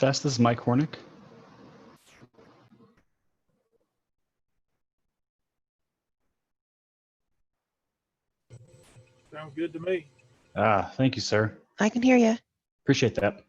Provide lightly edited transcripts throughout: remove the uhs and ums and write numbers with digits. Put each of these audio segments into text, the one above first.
Test, this is Mike Hornick. Sounds good to me. Thank you, sir. I can hear you. Appreciate that.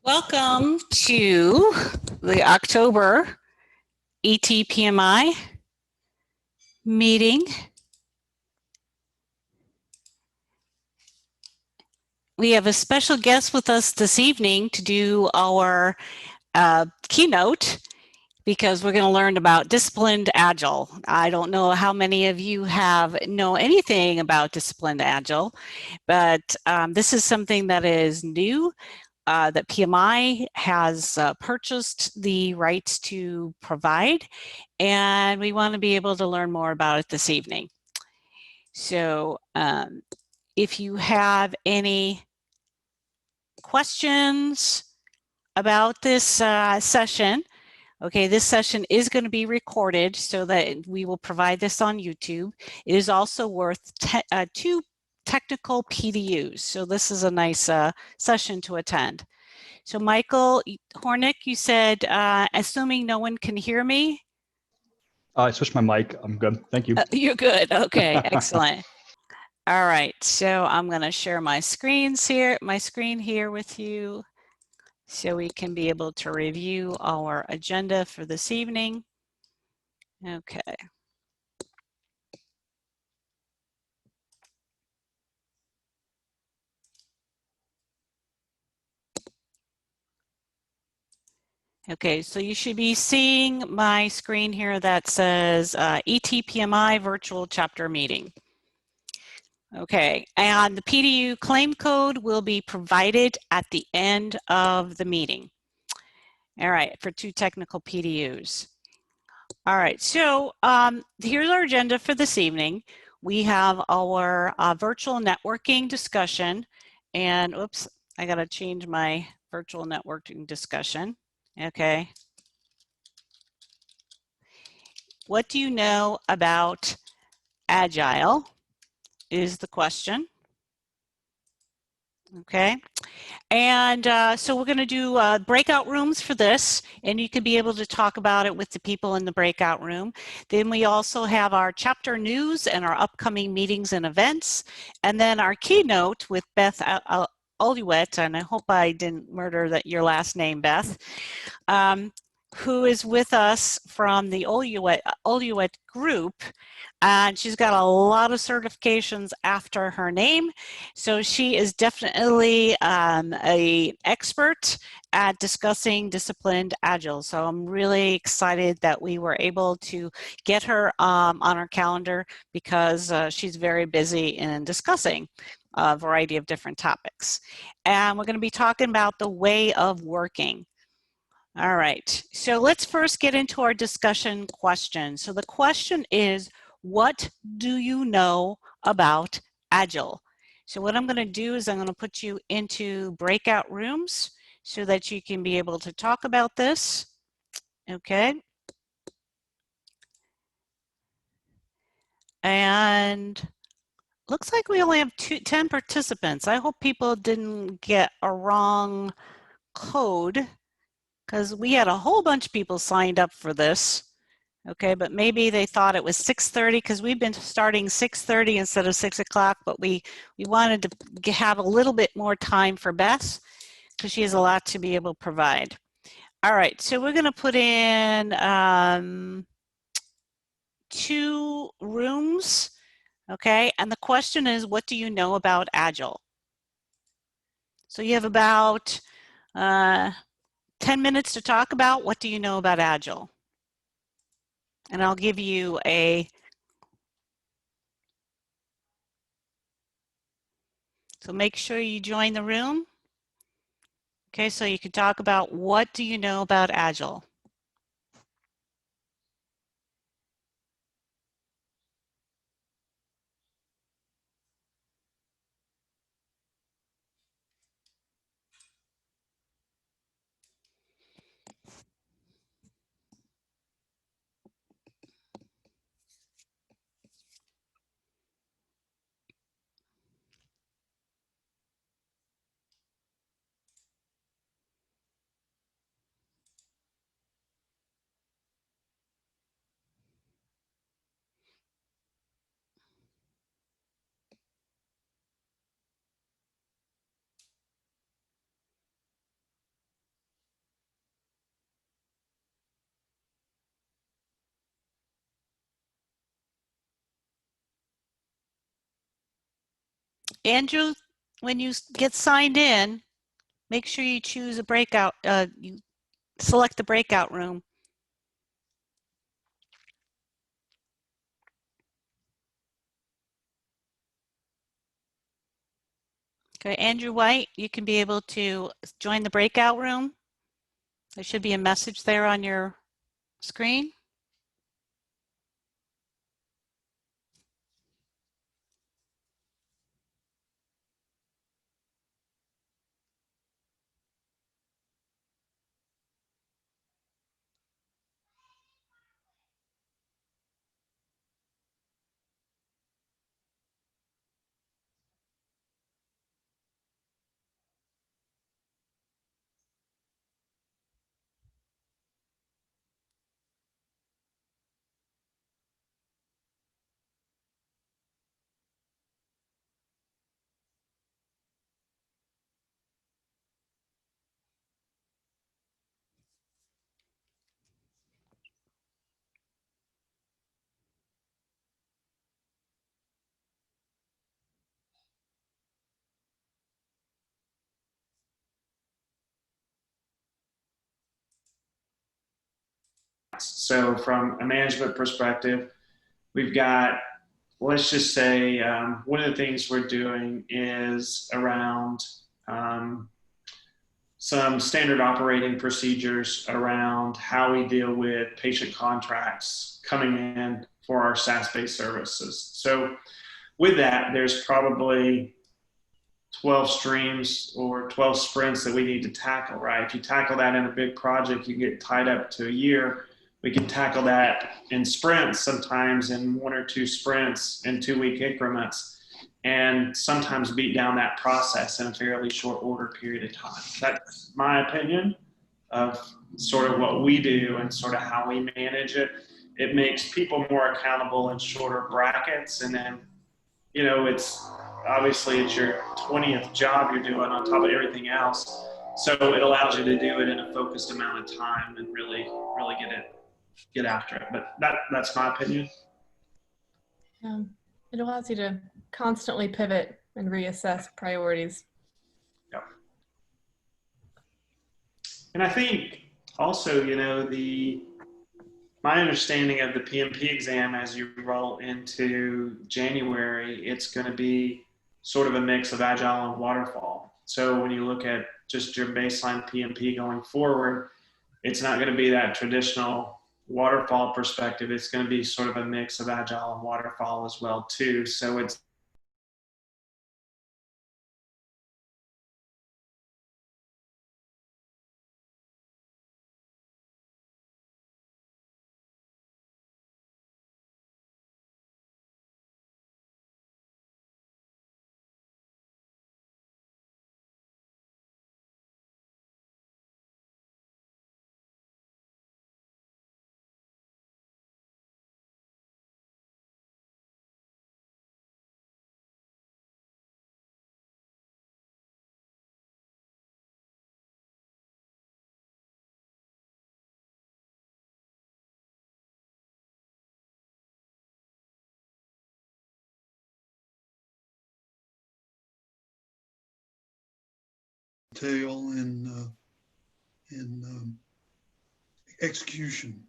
Welcome to the October ETPMI meeting. We have a special guest with us this evening to do our keynote because we're going to learn about Disciplined Agile. I don't know how many of you know anything about Disciplined Agile, but this is something that is new. That PMI has purchased the rights to provide, and we want to be able to learn more about it this evening. So if you have any questions about this session, okay, this session is going to be recorded so that we will provide this on YouTube. It is also worth 2 technical PDUs. So this is a nice session to attend. So Michael Hornick, you said, assuming no one can hear me? I switched my mic. I'm good. Thank you. You're good. Okay, excellent. All right, so I'm going to share my screen here with you so we can be able to review our agenda for this evening. Okay. Okay, so you should be seeing my screen here that says ETPMI Virtual Chapter Meeting. Okay, and the PDU claim code will be provided at the end of the meeting. All right, for 2 technical PDUs. All right, so here's our agenda for this evening. We have our virtual networking discussion, and oops, I gotta change my virtual networking discussion. Okay. What do you know about Agile is the question. Okay. And so we're going to do breakout rooms for this, and you can be able to talk about it with the people in the breakout room. Then we also have our chapter news and our upcoming meetings and events, and then our keynote with Beth Ouellette, and I hope I didn't murder your last name, Beth, who is with us from the Ouellette group. And she's got a lot of certifications after her name. So she is definitely an expert at discussing Disciplined Agile. So I'm really excited that we were able to get her on our calendar because she's very busy in discussing a variety of different topics. And we're going to be talking about the way of working. All right, so let's first get into our discussion question. So the question is, what do you know about Agile? So what I'm going to do is I'm going to put you into breakout rooms so that you can be able to talk about this. Okay. And looks like we only have 10 participants. I hope people didn't get a wrong code because we had a whole bunch of people signed up for this. Okay, but maybe they thought it was 6:30 because we've been starting 6:30 instead of 6 o'clock, but we wanted to have a little bit more time for Beth because she has a lot to be able to provide. All right, so we're going to put in 2 rooms, okay? And the question is, what do you know about Agile? So you have about 10 minutes to talk about what do you know about Agile. And I'll give you so make sure you join the room. Okay, so you can talk about what do you know about Agile. Andrew, when you get signed in, make sure you choose a breakout, you select the breakout room. Okay, Andrew White, you can be able to join the breakout room. There should be a message there on your screen. So from a management perspective, we've got, let's just say, one of the things we're doing is around some standard operating procedures around how we deal with patient contracts coming in for our SaaS-based services. So with that, there's probably 12 streams or 12 sprints that we need to tackle, right? If you tackle that in a big project, you get tied up to a year. We can tackle that in sprints, sometimes in 1 or 2 sprints in 2-week increments, and sometimes beat down that process in a fairly short order period of time. That's my opinion of sort of what we do and sort of how we manage it. It makes people more accountable in shorter brackets, and then, you know, it's obviously it's your 20th job you're doing on top of everything else. So it allows you to do it in a focused amount of time and really get after it. But that's my opinion. Yeah, it allows you to constantly pivot and reassess priorities. Yep. And I think also, you know, my understanding of the PMP exam as you roll into January, it's going to be sort of a mix of Agile and Waterfall. So when you look at just your baseline PMP going forward, it's not going to be that traditional Waterfall perspective. It's going to be sort of a mix of Agile and Waterfall as well too. So it's detail and execution.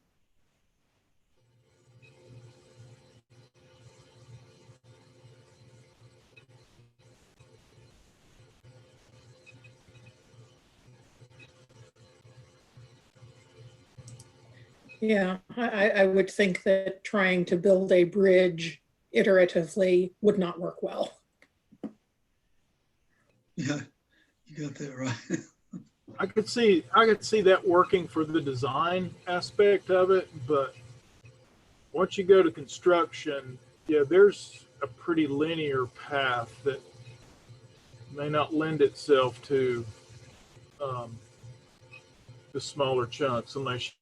Yeah, I would think that trying to build a bridge iteratively would not work well. Yeah, you got that right. I could see that working for the design aspect of it, but once you go to construction, yeah, there's a pretty linear path that may not lend itself to the smaller chunks unless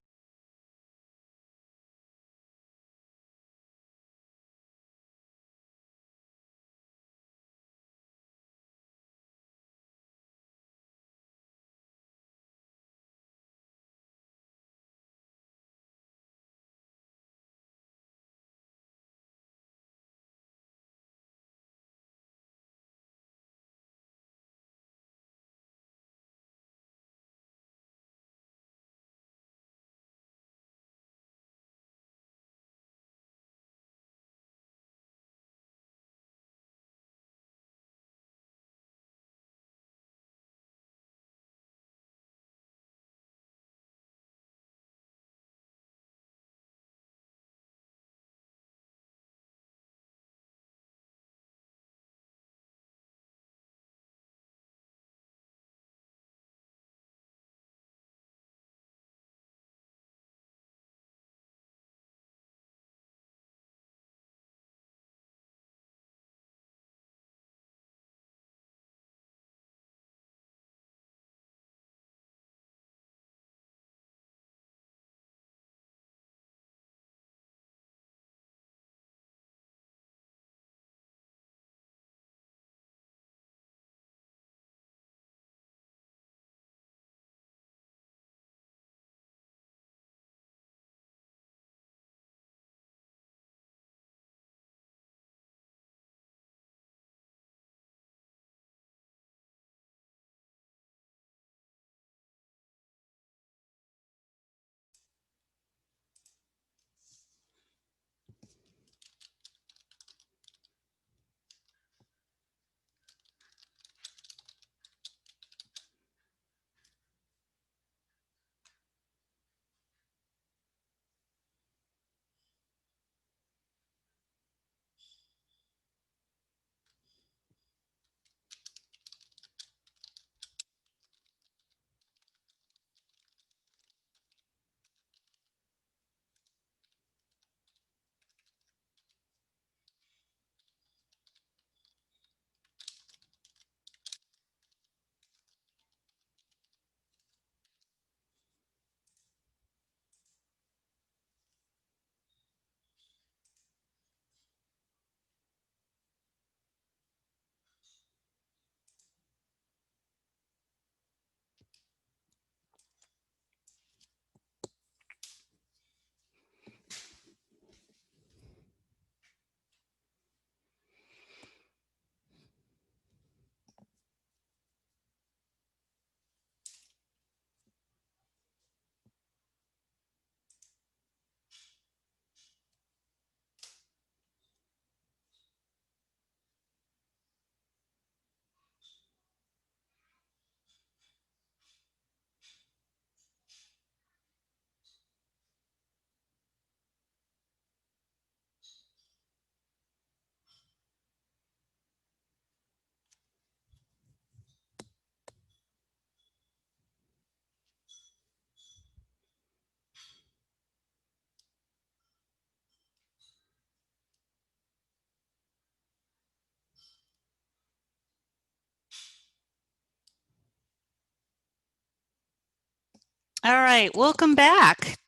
All right, welcome back.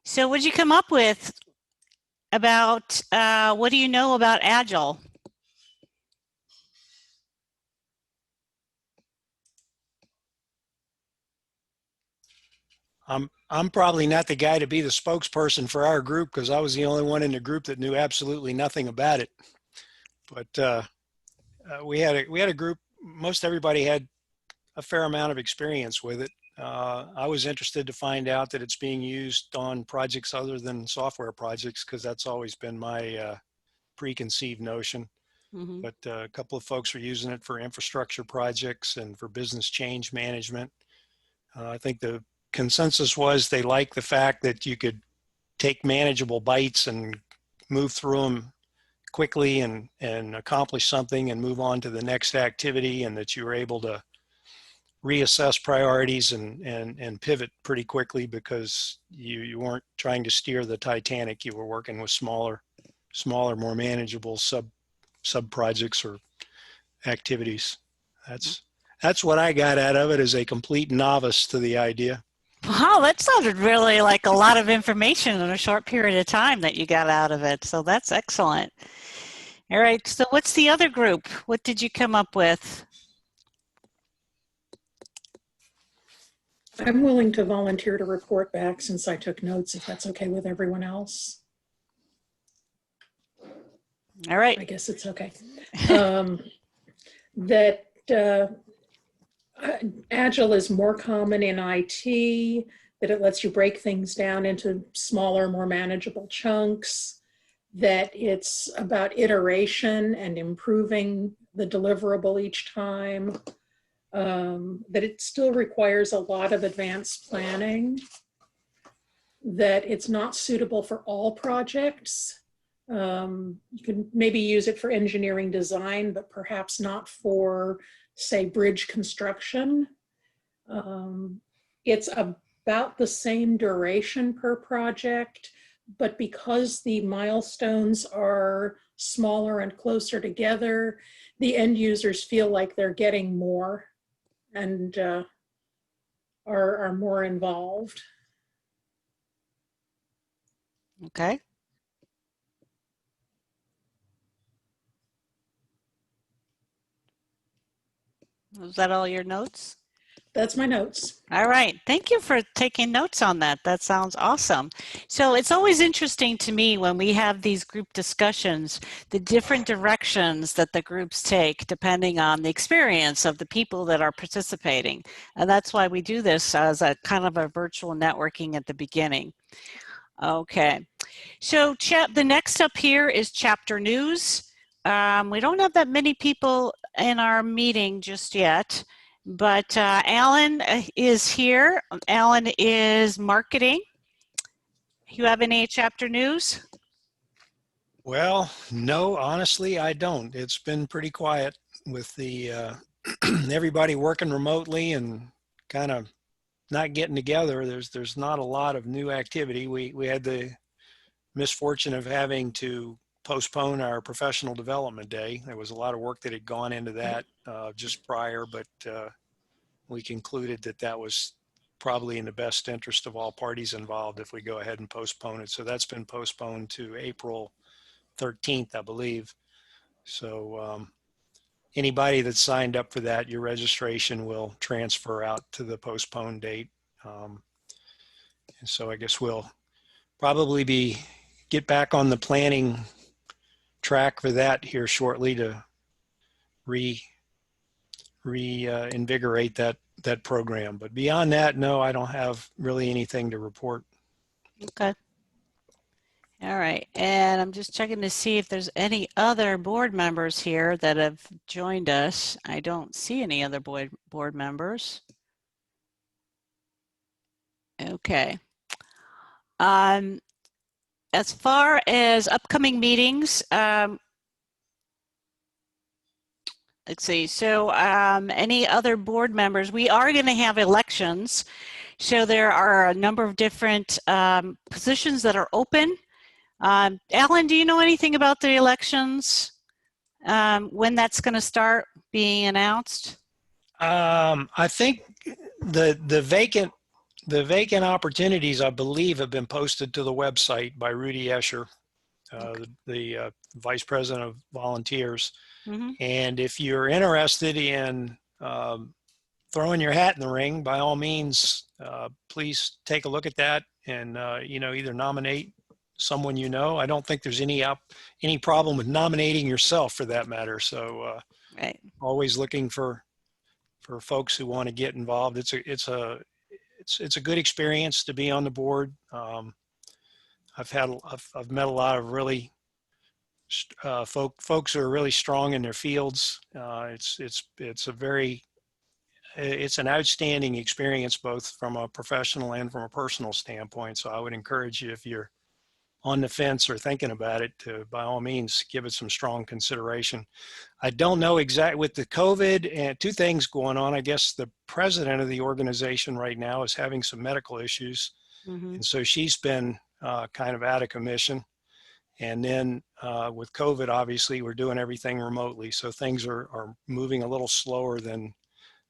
So what did you come up with about, what do you know about Agile? I'm probably not the guy to be the spokesperson for our group because I was the only one in the group that knew absolutely nothing about it. But we had a group. Most everybody had a fair amount of experience with it. I was interested to find out that it's being used on projects other than software projects, because that's always been my preconceived notion. Mhm. But a couple of folks are using it for infrastructure projects and for business change management. I think the consensus was they like the fact that you could take manageable bites and move through them quickly and accomplish something and move on to the next activity, and that you were able to reassess priorities and pivot pretty quickly, because you weren't trying to steer the Titanic. You were working with smaller, more manageable sub projects or activities. That's what I got out of it as a complete novice to the idea. Wow, that sounded really like a lot of information in a short period of time that you got out of it. So that's excellent. All right, so what's the other group? What did you come up with? I'm willing to volunteer to report back since I took notes, if that's okay with everyone else. All right. I guess it's okay. That Agile is more common in IT, that it lets you break things down into smaller, more manageable chunks, that it's about iteration and improving the deliverable each time, that it still requires a lot of advanced planning, that it's not suitable for all projects. You can maybe use it for engineering design, but perhaps not for, say, bridge construction. It's about the same duration per project, but because the milestones are smaller and closer together, the end users feel like they're getting more and are more involved. Okay. Was that all your notes? That's my notes. All right. Thank you for taking notes on that. That sounds awesome. So it's always interesting to me when we have these group discussions, the different directions that the groups take depending on the experience of the people that are participating. And that's why we do this as a kind of a virtual networking at the beginning. Okay. So the next up here is chapter news. We don't have that many people in our meeting just yet. But Alan is here. Alan is marketing. You have any chapter news? Well, no, honestly, I don't. It's been pretty quiet with the everybody working remotely and kind of not getting together. There's not a lot of new activity. We had the misfortune of having to postpone our professional development day. There was a lot of work that had gone into that just prior, but we concluded that that was probably in the best interest of all parties involved if we go ahead and postpone it. So that's been postponed to April 13th, I believe. So anybody that signed up for that, your registration will transfer out to the postponed date. And so I guess we'll probably get back on the planning track for that here shortly to reinvigorate that program. But beyond that, no, I don't have really anything to report. Okay. All right. And I'm just checking to see if there's any other board members here that have joined us. I don't see any other board members. Okay. As far as upcoming meetings, let's see. So any other board members? We are going to have elections. So there are a number of different positions that are open. Alan, do you know anything about the elections? When that's going to start being announced? I think the vacant opportunities, I believe, have been posted to the website by Rudy Escher, the Vice President of Volunteers. Mm-hmm. And if you're interested in throwing your hat in the ring, by all means, please take a look at that and either nominate someone you know. I don't think there's any problem with nominating yourself for that matter. So right. Always looking for for folks who want to get involved. It's a good experience to be on the board. I've met a lot of really folks who are really strong in their fields. It's an outstanding experience, both from a professional and from a personal standpoint. So I would encourage you, if you're on the fence or thinking about it, to by all means give it some strong consideration. I don't know exactly with the COVID and two things going on. I guess the president of the organization right now is having some medical issues. Mm-hmm. And so she's been kind of out of commission. And then with COVID, obviously, we're doing everything remotely. So things are moving a little slower than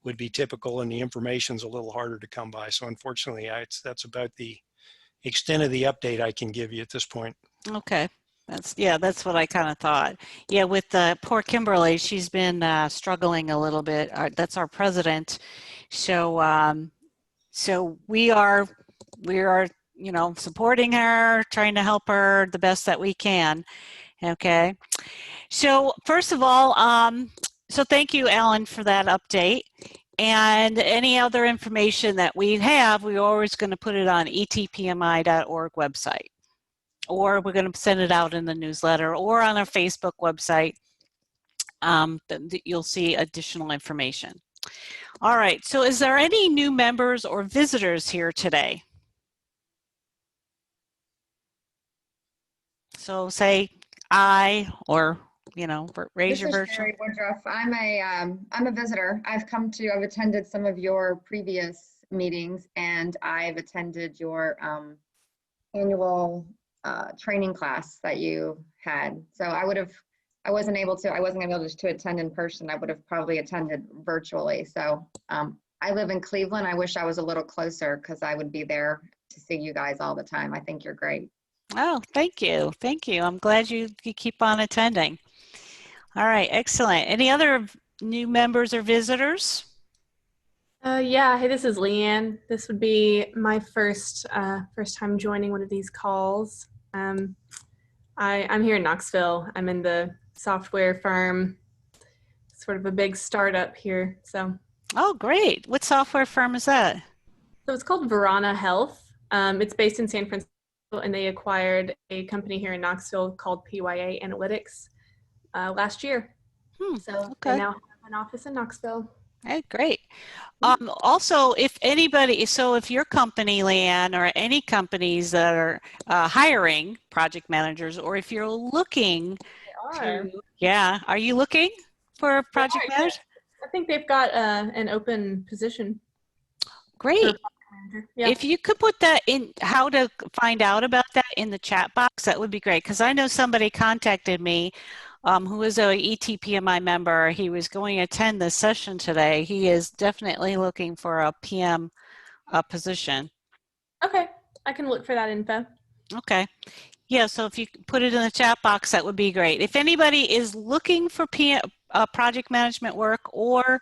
would be typical, and the information's a little harder to come by. So unfortunately, that's about the extent of the update I can give you at this point. Okay. That's what I kind of thought. Yeah, with poor Kimberly, she's been struggling a little bit. That's our president. So so we are supporting her, trying to help her the best that we can. Okay. So first of all, so thank you, Alan, for that update. And any other information that we have, we're always going to put it on etpmi.org website, or we're going to send it out in the newsletter or on our Facebook website. You'll see additional information. All right. So is there any new members or visitors here today? So say I, or raise your virtual. Sherry Woodruff. I'm a visitor. I've attended some of your previous meetings, and I've attended your annual training class that you had. So I wasn't able to attend in person. I would have probably attended virtually. So I live in Cleveland. I wish I was a little closer, because I would be there to see you guys all the time. I think you're great. Oh, thank you. Thank you. I'm glad you keep on attending. All right, excellent. Any other new members or visitors? Yeah, hey, this is Leanne. This would be my first time joining one of these calls. I'm here in Knoxville. I'm in the software firm, sort of a big startup here. So. Oh, great. What software firm is that? So it's called Verana Health. It's based in San Francisco, and they acquired a company here in Knoxville called PYA Analytics last year. So okay. They now have an office in Knoxville. Hey, great. Also, if anybody, so if your company, Leanne, or any companies that are hiring project managers, or if you're looking are you looking for a project manager? I think they've got an open position. Great. Yeah. If you could put that in, how to find out about that in the chat box, that would be great. Because I know somebody contacted me who is a ETPMI member. He was going to attend this session today. He is definitely looking for a PM position. Okay, I can look for that info. Okay. Yeah, so if you put it in the chat box, that would be great. If anybody is looking for project management work, or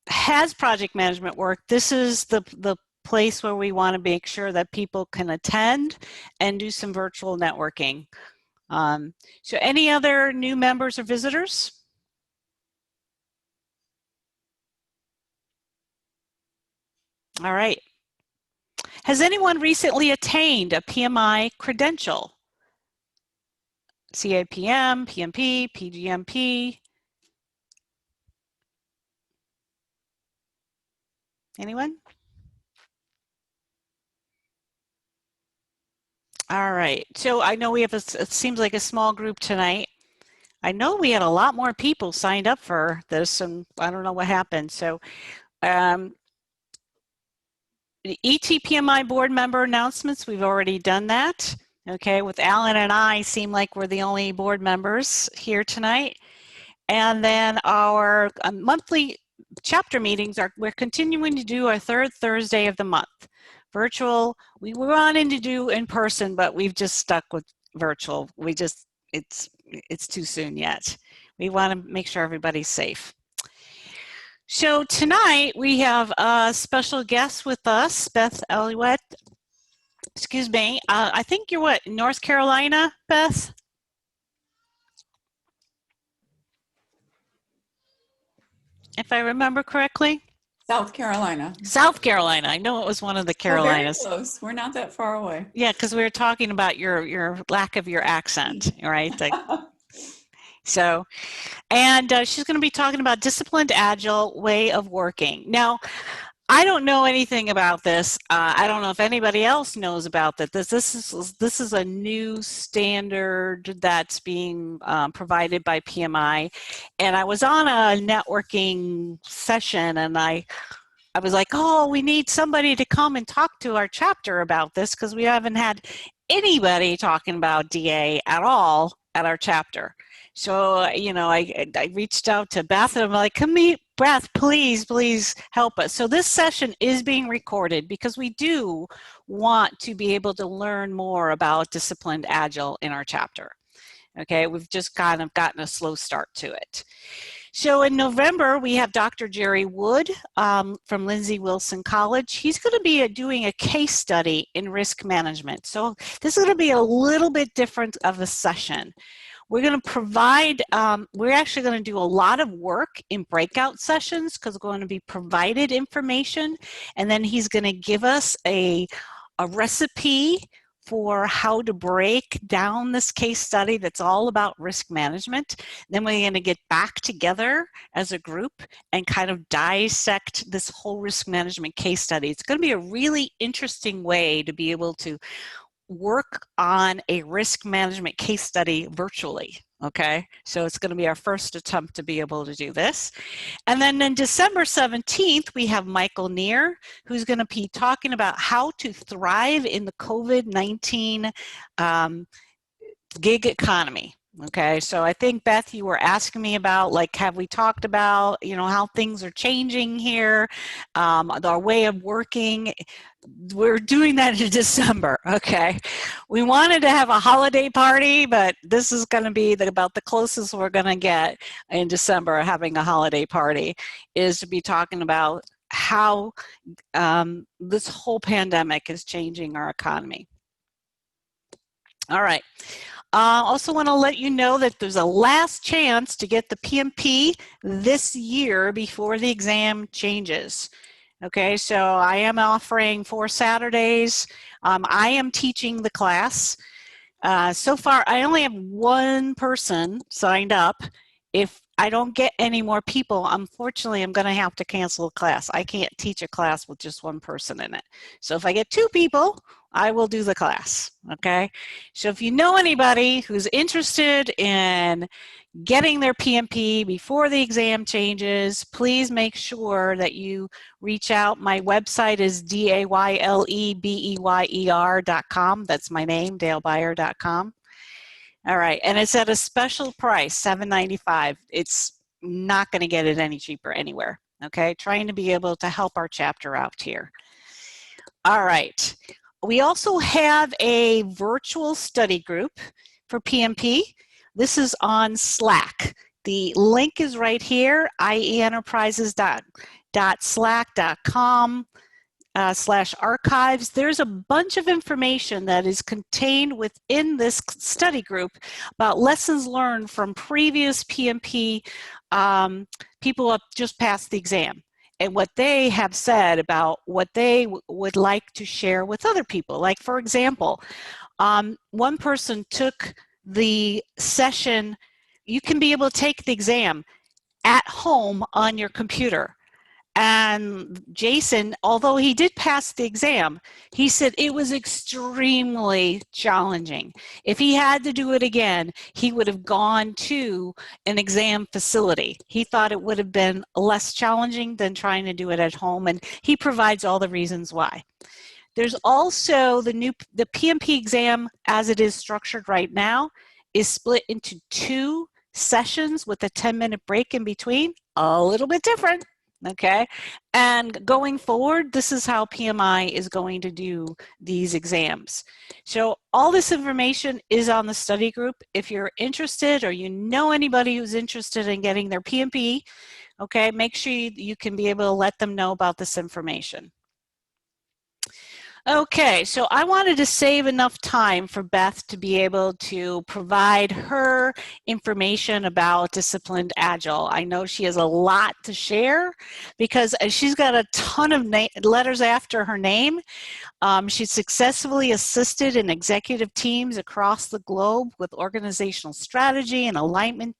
has project management work, this is the place where we want to make sure that people can attend and do some virtual networking. So any other new members or visitors? All right. Has anyone recently attained a PMI credential? CAPM, PMP, PGMP? Anyone? All right. So I know we have it seems like a small group tonight. I know we had a lot more people signed up for this, and I don't know what happened. So the ETPMI board member announcements, we've already done that. Okay, with Alan and I seem like we're the only board members here tonight. And then our monthly chapter meetings we're continuing to do our third Thursday of the month. Virtual, we were wanting to do in person, but we've just stuck with virtual. It's too soon yet. We want to make sure everybody's safe. So tonight we have a special guest with us, Beth Ouellette. Excuse me. I think you're what, North Carolina, Beth? if I remember correctly. South Carolina. South Carolina. I know it was one of the Carolinas. Oh, very close. We're not that far away. Yeah, because we were talking about your lack of your accent, right? Like, so, and she's going to be talking about disciplined agile way of working. Now, I don't know anything about this. I don't know if anybody else knows about that. This is a new standard that's being provided by PMI, and I was on a networking session, and I was like, oh, we need somebody to come and talk to our chapter about this because we haven't had anybody talking about DA at all at our chapter. So, you know, I reached out to Beth and I'm like, come meet Beth, please help us. So this session is being recorded because we do want to be able to learn more about Disciplined Agile in our chapter. Okay, we've just kind of gotten a slow start to it. So in November, we have Dr. Jerry Wood from Lindsey Wilson College. He's going to be doing a case study in risk management. So this is going to be a little bit different of a session. We're going to provide, we're actually going to do a lot of work in breakout sessions because we're going to be provided information, and then he's going to give us a recipe for how to break down this case study that's all about risk management. Then we're going to get back together as a group and kind of dissect this whole risk management case study. It's going to be a really interesting way to be able to work on a risk management case study virtually. Okay, so it's going to be our first attempt to be able to do this. And then on December 17th, we have Michael Neer, who's going to be talking about how to thrive in the COVID-19 gig economy. Okay, so I think, Beth, you were asking me about, like, have we talked about, you know, how things are changing here, our way of working. We're doing that in December, okay? We wanted to have a holiday party, but this is going to be about the closest we're going to get in December, having a holiday party, is to be talking about how this whole pandemic is changing our economy. All right. Also want to let you know that there's a last chance to get the PMP this year before the exam changes. Okay, so I am offering 4 Saturdays. I am teaching the class. So far, I only have 1 person signed up. If I don't get any more people, unfortunately, I'm going to have to cancel a class. I can't teach a class with just 1 person in it. So if I get 2 people, I will do the class, okay? So if you know anybody who's interested in getting their PMP before the exam changes, please make sure that you reach out. My website is DAYLEBEYER.com. That's my name, dalebeyer.com. All right, and it's at a special price, $7.95. It's not going to get it any cheaper anywhere, okay? Trying to be able to help our chapter out here. All right. We also have a virtual study group for PMP. This is on Slack. The link is right here, ieenterprises.slack.com/archives. There's a bunch of information that is contained within this study group about lessons learned from previous PMP people who have just passed the exam, and what they have said about what they would like to share with other people. Like, for example, one person took the session. You can be able to take the exam at home on your computer. And Jason, although he did pass the exam, he said it was extremely challenging. If he had to do it again, he would have gone to an exam facility. He thought it would have been less challenging than trying to do it at home, and he provides all the reasons why. There's also the PMP exam, as it is structured right now, is split into 2 sessions with a 10-minute break in between. A little bit different. Okay, and going forward, this is how PMI is going to do these exams. So all this information is on the study group. If you're interested or you know anybody who's interested in getting their PMP, okay, make sure you can be able to let them know about this information. Okay, so I wanted to save enough time for Beth to be able to provide her information about Disciplined Agile. I know she has a lot to share because she's got a ton of letters after her name. She's successfully assisted in executive teams across the globe with organizational strategy and alignment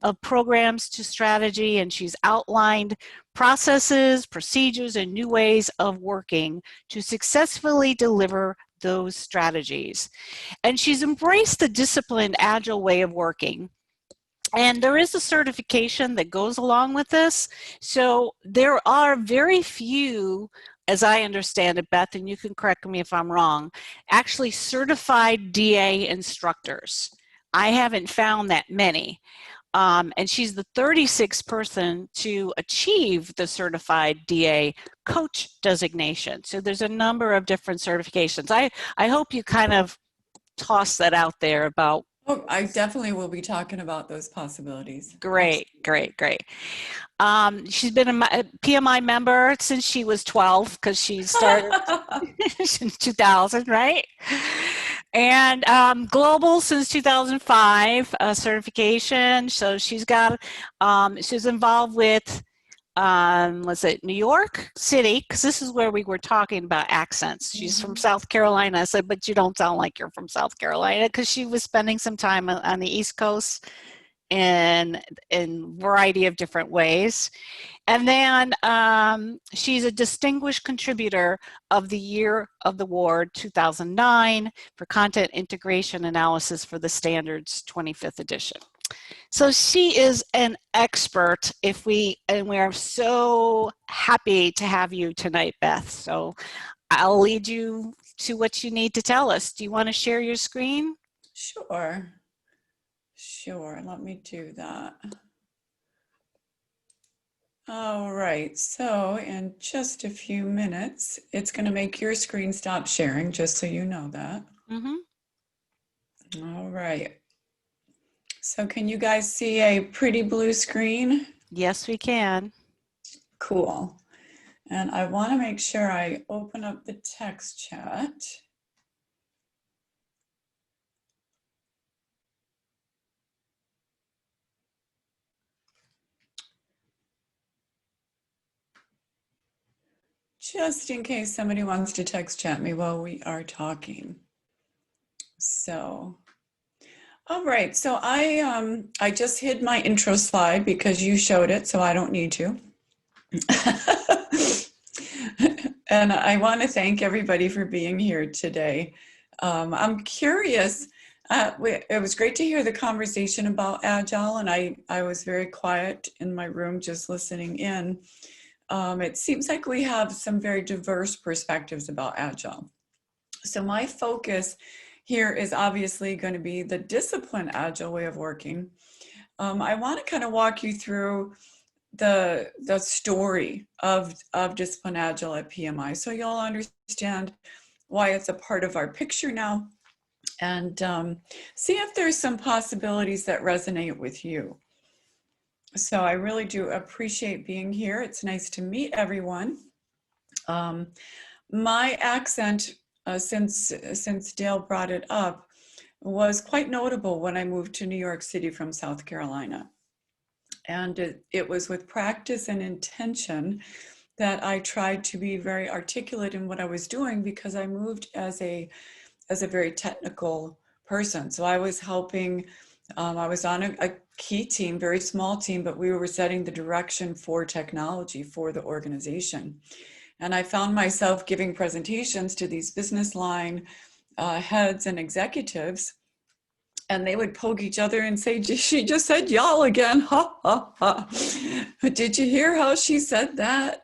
of programs to strategy, and she's outlined processes, procedures, and new ways of working to successfully deliver those strategies. And she's embraced the disciplined agile way of working. And there is a certification that goes along with this. So there are very few, as I understand it, Beth, and you can correct me if I'm wrong, actually certified DA instructors. I haven't found that many. And she's the 36th person to achieve the certified DA coach designation. So there's a number of different certifications. I hope you kind of toss that out there about. Oh, I definitely will be talking about those possibilities. Great, great, great. She's been a PMI member since she was 12 because she started in 2000, right? And global since 2005 certification. So she's got, she's involved with, let's say, New York City, because this is where we were talking about accents. She's from South Carolina. I said, but you don't sound like you're from South Carolina, because she was spending some time on the East Coast in a variety of different ways. And then she's a distinguished contributor of the Year of the Award 2009 for content integration analysis for the Standards 25th edition. So she is an expert, and we are so happy to have you tonight, Beth. So I'll lead you to what you need to tell us. Do you want to share your screen? Sure. Sure, let me do that. All right, so in just a few minutes, it's going to make your screen stop sharing, just so you know that. All right. So can you guys see a pretty blue screen? Yes, we can. Cool. And I want to make sure I open up the text chat. Just in case somebody wants to text chat me while we are talking. So, all right. So I just hid my intro slide because you showed it, so I don't need to. And I want to thank everybody for being here today. I'm curious. It was great to hear the conversation about Agile, and I was very quiet in my room just listening in. It seems like we have some very diverse perspectives about Agile. So my focus here is obviously going to be the disciplined Agile way of working. I want to kind of walk you through the story of Disciplined Agile at PMI, so you'll understand why it's a part of our picture now, and see if there's some possibilities that resonate with you. So I really do appreciate being here. It's nice to meet everyone. My accent, since Dale brought it up, was quite notable when I moved to New York City from South Carolina. And it was with practice and intention that I tried to be very articulate in what I was doing, because I moved as a very technical person. So I was helping, I was on a key team, very small team, but we were setting the direction for technology for the organization. And I found myself giving presentations to these business line heads and executives, and they would poke each other and say, she just said y'all again, ha, ha, ha. Did you hear how she said that?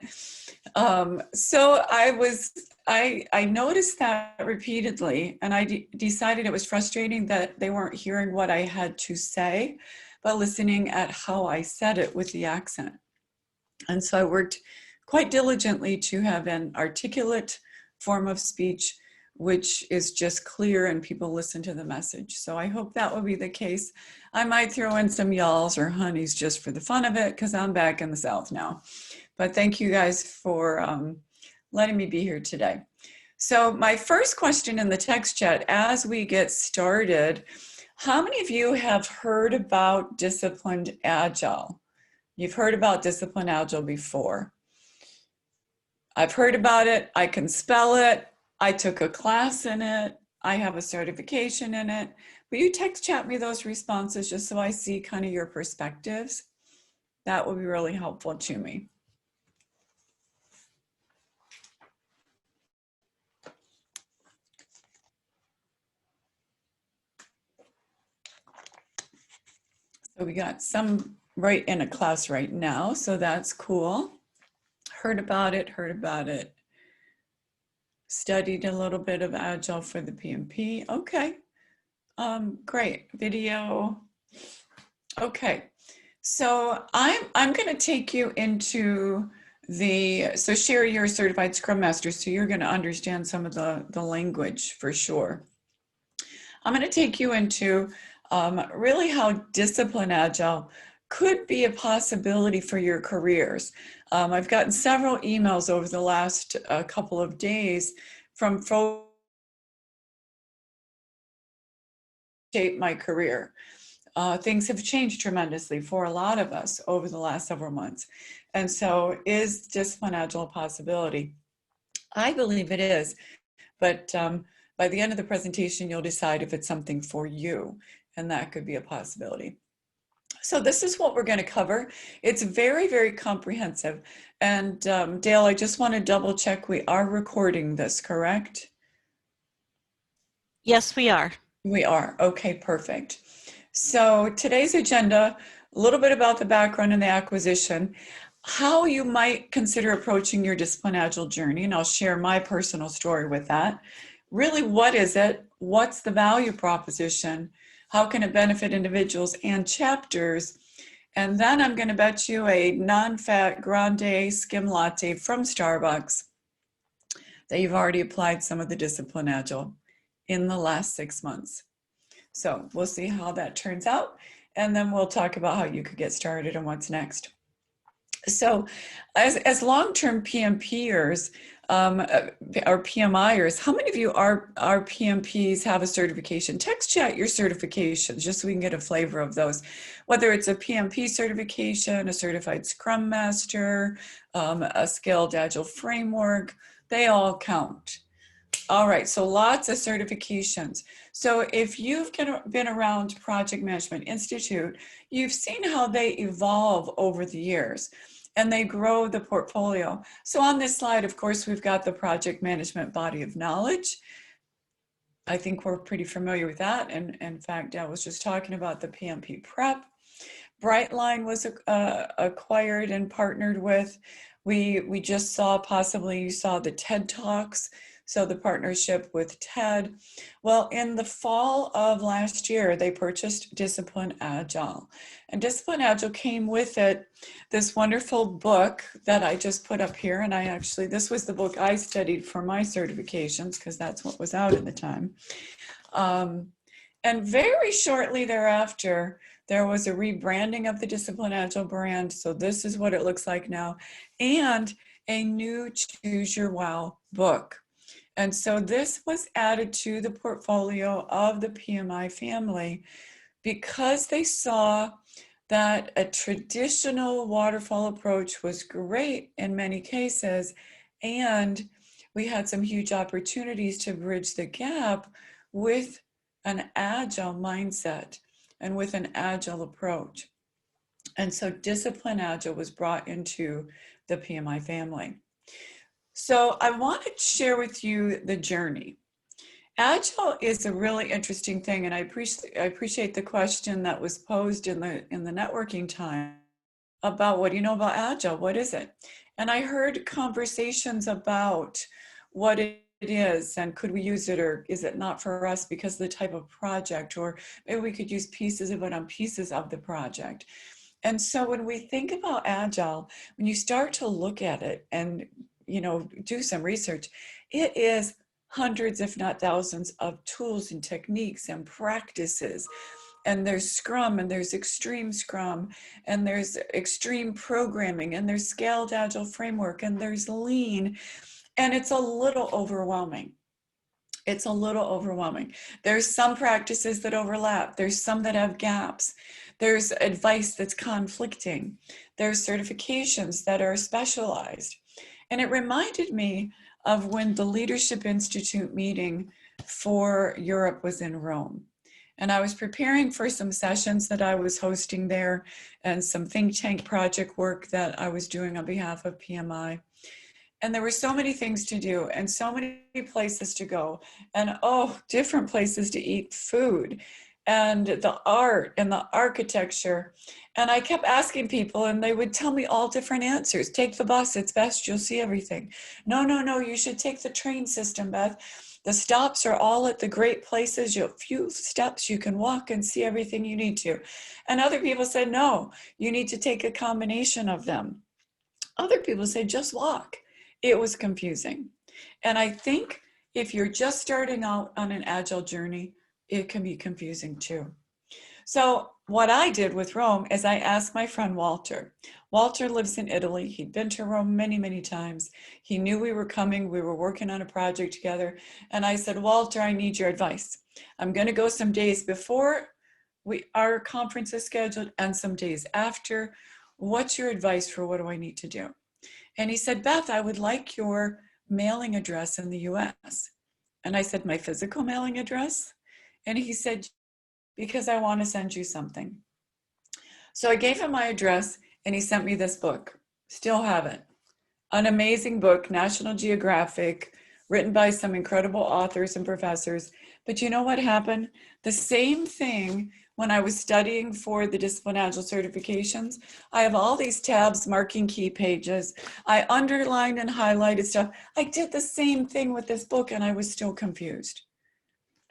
So I noticed that repeatedly, and I decided it was frustrating that they weren't hearing what I had to say, but listening at how I said it with the accent. And so I worked quite diligently to have an articulate form of speech, which is just clear and people listen to the message. So I hope that will be the case. I might throw in some y'alls or honeys just for the fun of it, because I'm back in the South now. But thank you guys for letting me be here today. So my first question in the text chat as we get started, how many of you have heard about Disciplined Agile? You've heard about Disciplined Agile before. I've heard about it. I can spell it. I took a class in it. I have a certification in it. Will you text chat me those responses just so I see kind of your perspectives? That would be really helpful to me. So we got some right in a class right now, so that's cool. Heard about it, studied a little bit of Agile for the PMP. Okay, great, video. Okay, so I'm gonna take you into so Sherry, you're a certified Scrum Master, so you're gonna understand some of the language for sure. I'm gonna take you into really how Disciplined Agile could be a possibility for your careers. I've gotten several emails over the last couple of days from folks who shaped my career. Things have changed tremendously for a lot of us over the last several months. And so is Disciplined Agile a possibility? I believe it is, but by the end of the presentation, you'll decide if it's something for you, and that could be a possibility. So this is what we're going to cover. It's very, very comprehensive. And Dale, I just want to double check we are recording this, correct? Yes, we are. We are. Okay, perfect. So today's agenda, a little bit about the background and the acquisition, how you might consider approaching your Disciplined Agile journey, and I'll share my personal story with that. Really, what is it? What's the value proposition? How can it benefit individuals and chapters? And then I'm going to bet you a non-fat grande skim latte from Starbucks that you've already applied some of the Disciplined Agile in the last 6 months. So we'll see how that turns out. And then we'll talk about how you could get started and what's next. So as long-term PMPers, or PMIers, how many of you are PMPs, have a certification? Text chat your certifications just so we can get a flavor of those. Whether it's a PMP certification, a certified Scrum Master, a Scaled Agile framework, they all count. All right, so lots of certifications. So if you've been around Project Management Institute, you've seen how they evolve over the years and they grow the portfolio. So on this slide, of course, we've got the project management body of knowledge. I think we're pretty familiar with that. And in fact, I was just talking about the PMP prep. Brightline was acquired and partnered with. We just saw, possibly you saw the TED Talks. So the partnership with TED. Well, in the fall of last year, they purchased Disciplined Agile. And Disciplined Agile came with it this wonderful book that I just put up here. And this was the book I studied for my certifications because that's what was out at the time. And very shortly thereafter, there was a rebranding of the Disciplined Agile brand. So this is what it looks like now. And a new Choose Your Wow book. And so this was added to the portfolio of the PMI family because they saw that a traditional waterfall approach was great in many cases, and we had some huge opportunities to bridge the gap with an agile mindset and with an agile approach. And so Disciplined Agile was brought into the PMI family. So I want to share with you the journey. Agile is a really interesting thing, and I appreciate the question that was posed in the networking time about what do you know about Agile? What is it? And I heard conversations about what it is and could we use it, or is it not for us because of the type of project, or maybe we could use pieces of it on pieces of the project. And so when we think about Agile, when you start to look at it and do some research, it is hundreds, if not thousands, of tools and techniques and practices. And there's Scrum, and there's Extreme Scrum, and there's Extreme Programming, and there's Scaled Agile Framework, and there's Lean. And it's a little overwhelming. It's a little overwhelming. There's some practices that overlap. There's some that have gaps. There's advice that's conflicting. There's certifications that are specialized. And it reminded me of when the Leadership Institute meeting for Europe was in Rome. And I was preparing for some sessions that I was hosting there and some think tank project work that I was doing on behalf of PMI. And there were so many things to do and so many places to go and different places to eat food and the art and the architecture. And I kept asking people and they would tell me all different answers. Take the bus, it's best, you'll see everything. No, you should take the train system, Beth. The stops are all at the great places. You have a few steps, you can walk and see everything you need to. And other people said, no, you need to take a combination of them. Other people said, just walk. It was confusing. And I think if you're just starting out on an Agile journey, it can be confusing too. So what I did with Rome is I asked my friend Walter. Walter lives in Italy. He'd been to Rome many, many times. He knew we were coming. We were working on a project together. And I said, Walter, I need your advice. I'm going to go some days before our conference is scheduled and some days after. What's your advice for what do I need to do? And he said, Beth, I would like your mailing address in the US. And I said, my physical mailing address? And he said, because I want to send you something. So I gave him my address and he sent me this book. Still have it. An amazing book, National Geographic, written by some incredible authors and professors. But you know what happened? The same thing when I was studying for the Disciplined Agile certifications. I have all these tabs marking key pages. I underlined and highlighted stuff. I did the same thing with this book and I was still confused.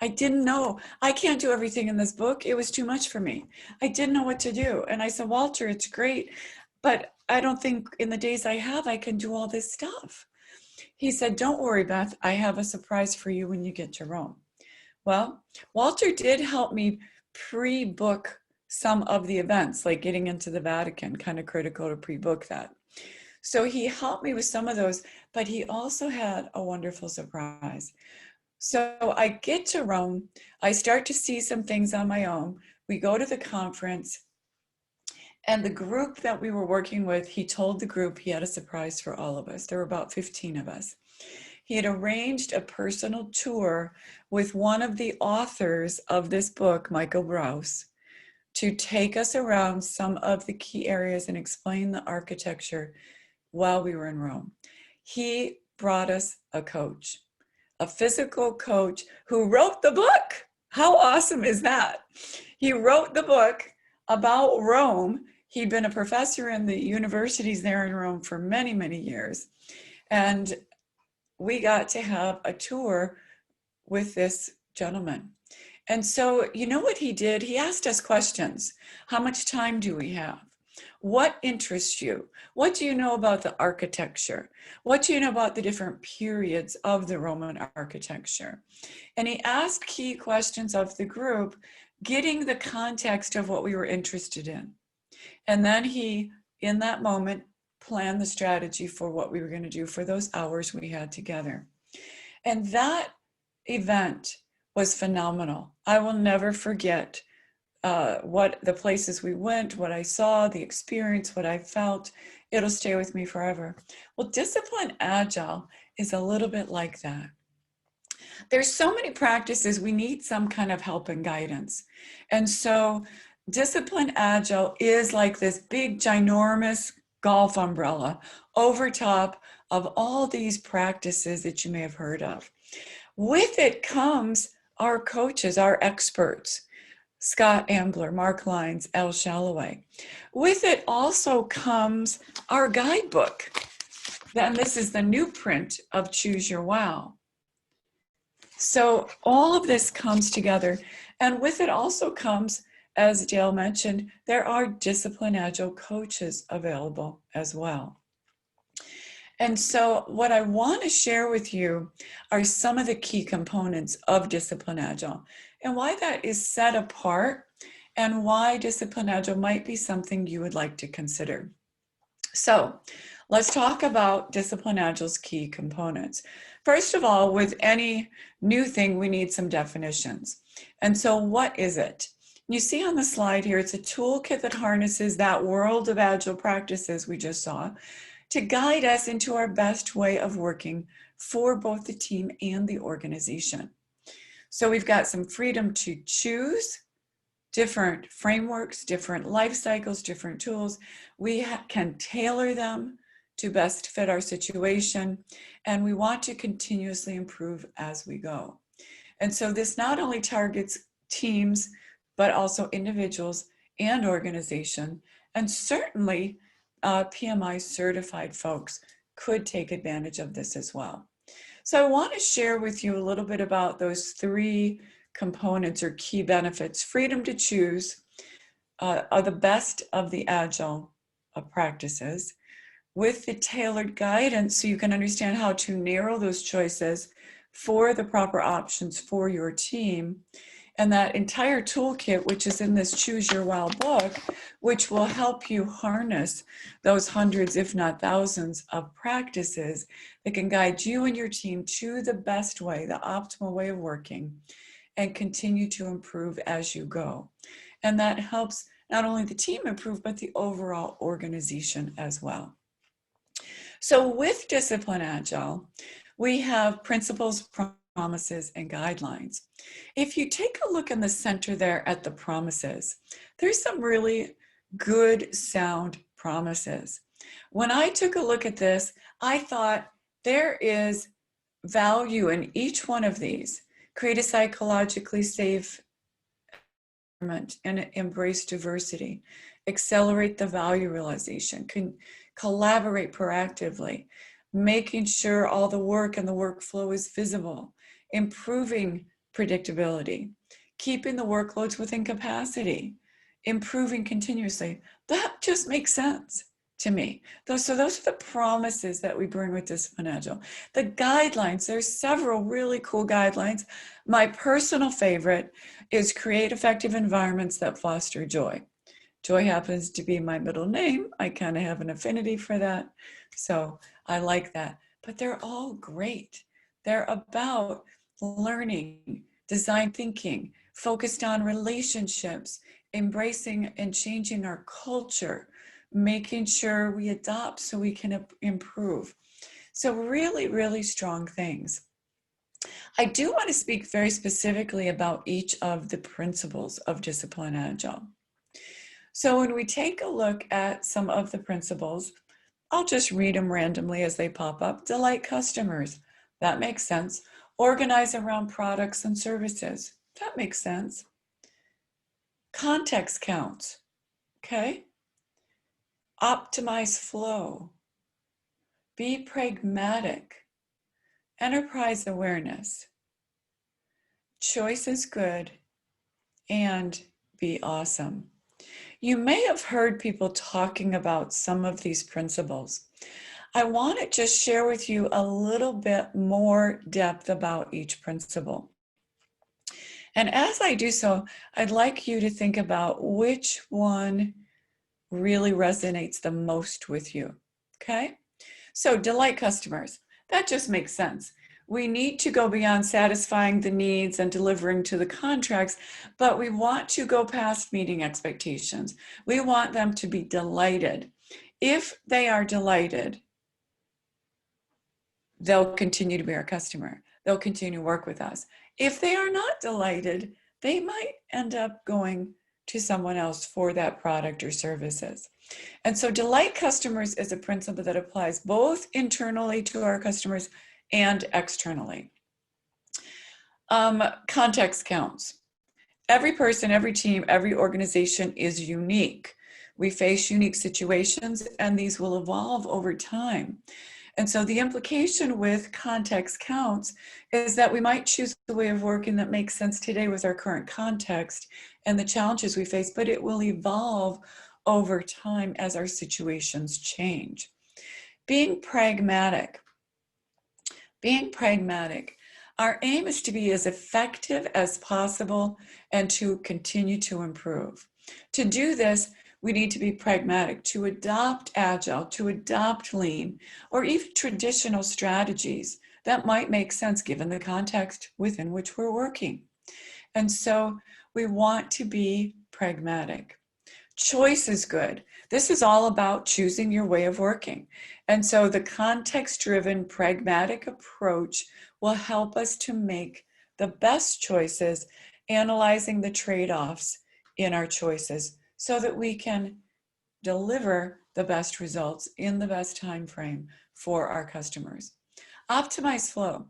I didn't know. I can't do everything in this book. It was too much for me. I didn't know what to do. And I said, Walter, it's great, but I don't think in the days I have, I can do all this stuff. He said, don't worry, Beth. I have a surprise for you when you get to Rome. Well, Walter did help me pre-book some of the events, like getting into the Vatican, kind of critical to pre-book that. So he helped me with some of those, but he also had a wonderful surprise. So I get to Rome, I start to see some things on my own. We go to the conference, and the group that we were working with, he told the group he had a surprise for all of us. There were about 15 of us. He had arranged a personal tour with one of the authors of this book, Michael Brous, to take us around some of the key areas and explain the architecture while we were in Rome. He brought us a coach, a physical coach who wrote the book. How awesome is that? He wrote the book about Rome. He'd been a professor in the universities there in Rome for many, many years. And we got to have a tour with this gentleman. And so, you know what he did? He asked us questions. How much time do we have? What interests you? What do you know about the architecture? What do you know about the different periods of the Roman architecture? And he asked key questions of the group, getting the context of what we were interested in. And then he, in that moment, planned the strategy for what we were going to do for those hours we had together. And that event was phenomenal. I will never forget what the places we went, what I saw, the experience, what I felt. It'll stay with me forever. Well, Disciplined Agile is a little bit like that. There's so many practices, we need some kind of help and guidance. And so Disciplined Agile is like this big, ginormous golf umbrella over top of all these practices that you may have heard of. With it comes our coaches, our experts, Scott Ambler, Mark Lyons, Al Shalloway. With it also comes our guidebook. And this is the new print of Choose Your Wow. So all of this comes together. And with it also comes, as Dale mentioned, there are Disciplined Agile coaches available as well. And so what I want to share with you are some of the key components of Disciplined Agile and why that is set apart and why Disciplined Agile might be something you would like to consider. So let's talk about Disciplined Agile's key components. First of all, with any new thing, we need some definitions. And so what is it? You see on the slide here, it's a toolkit that harnesses that world of Agile practices we just saw to guide us into our best way of working for both the team and the organization. So we've got some freedom to choose different frameworks, different life cycles, different tools. We can tailor them to best fit our situation, and we want to continuously improve as we go. And so this not only targets teams, but also individuals and organization, and certainly PMI certified folks could take advantage of this as well. So I want to share with you a little bit about those three components or key benefits. Freedom to choose are the best of the Agile practices, with the tailored guidance so you can understand how to narrow those choices for the proper options for your team. And that entire toolkit, which is in this Choose Your Wow book, which will help you harness those hundreds, if not thousands, of practices that can guide you and your team to the best way, the optimal way of working, and continue to improve as you go. And that helps not only the team improve, but the overall organization as well. So with Disciplined Agile, we have principles, promises, and guidelines. If you take a look in the center there at the promises, there's some really good sound promises. When I took a look at this, I thought there is value in each one of these. Create a psychologically safe environment and embrace diversity. Accelerate the value realization. Collaborate proactively. Making sure all the work and the workflow is visible. Improving predictability. Keeping the workloads within capacity. Improving continuously. That just makes sense to me. So those are the promises that we bring with Disciplined Agile. The guidelines, there's several really cool guidelines. My personal favorite is create effective environments that foster joy. Joy happens to be my middle name. I kind of have an affinity for that. So I like that. But they're all great. They're about learning, design thinking, focused on relationships, embracing and changing our culture, making sure we adopt so we can improve. So really, really strong things. I do want to speak very specifically about each of the principles of Disciplined Agile. So when we take a look at some of the principles, I'll just read them randomly as they pop up. Delight customers. That makes sense. Organize around products and services. That makes sense. Context counts. Okay. Optimize flow. Be pragmatic. Enterprise awareness. Choice is good. And be awesome. You may have heard people talking about some of these principles. I want to just share with you a little bit more depth about each principle. And as I do so, I'd like you to think about which one really resonates the most with you, okay? So delight customers, that just makes sense. We need to go beyond satisfying the needs and delivering to the contracts, but we want to go past meeting expectations. We want them to be delighted. If they are delighted, they'll continue to be our customer. They'll continue to work with us. If they are not delighted, they might end up going to someone else for that product or services. And so delight customers is a principle that applies both internally to our customers and externally. Context counts. Every person, every team, every organization is unique. We face unique situations and these will evolve over time. And so the implication with context counts is that we might choose a way of working that makes sense today with our current context and the challenges we face, but it will evolve over time as our situations change. Being pragmatic. Our aim is to be as effective as possible and to continue to improve. To do this, we need to be pragmatic to adopt Agile, to adopt Lean, or even traditional strategies that might make sense given the context within which we're working. And so we want to be pragmatic. Choice is good. This is all about choosing your way of working. And so the context-driven, pragmatic approach will help us to make the best choices, analyzing the trade-offs in our choices so that we can deliver the best results in the best time frame for our customers. Optimize flow.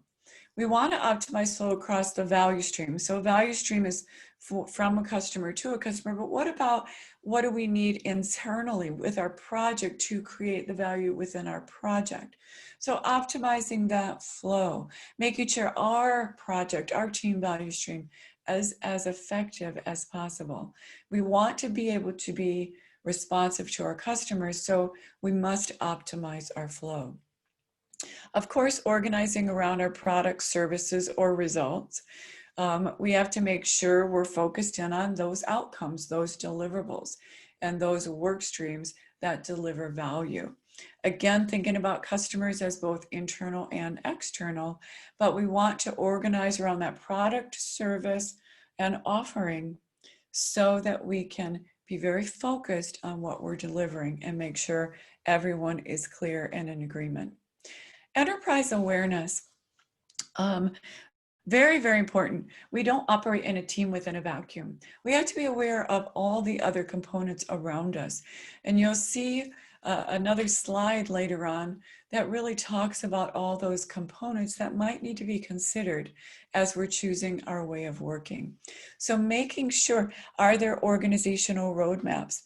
We want to optimize flow across the value stream. So value stream is from a customer to a customer, but what about what do we need internally with our project to create the value within our project? So optimizing that flow, making sure our project, our team value stream as effective as possible. We want to be able to be responsive to our customers, so we must optimize our flow. Of course, organizing around our products, services, or results. We have to make sure we're focused in on those outcomes, those deliverables, and those work streams that deliver value. Again, thinking about customers as both internal and external, but we want to organize around that product, service, and offering so that we can be very focused on what we're delivering and make sure everyone is clear and in agreement. Enterprise awareness. Very, very important. We don't operate in a team within a vacuum. We have to be aware of all the other components around us. And you'll see another slide later on that really talks about all those components that might need to be considered as we're choosing our way of working. So making sure, are there organizational roadmaps,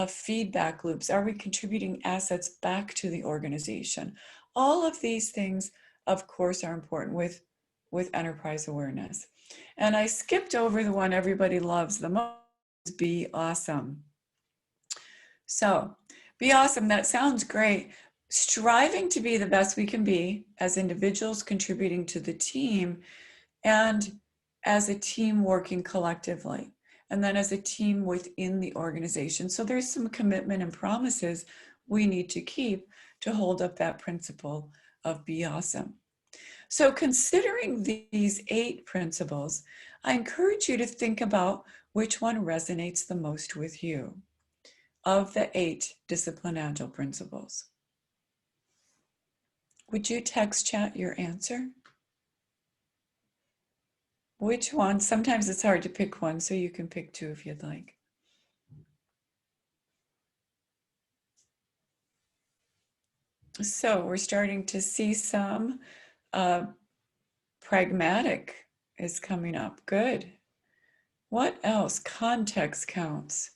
feedback loops? Are we contributing assets back to the organization? All of these things, of course, are important with enterprise awareness. And I skipped over the one everybody loves the most, be awesome. So be awesome, that sounds great. Striving to be the best we can be as individuals contributing to the team and as a team working collectively, and then as a team within the organization. So there's some commitment and promises we need to keep to hold up that principle of be awesome. So considering these 8 principles, I encourage you to think about which one resonates the most with you of the 8 Disciplined Agile principles. Would you text chat your answer? Which one? Sometimes it's hard to pick one, so you can pick 2 if you'd like. So we're starting to see some pragmatic is coming up. Good. What else? Context counts.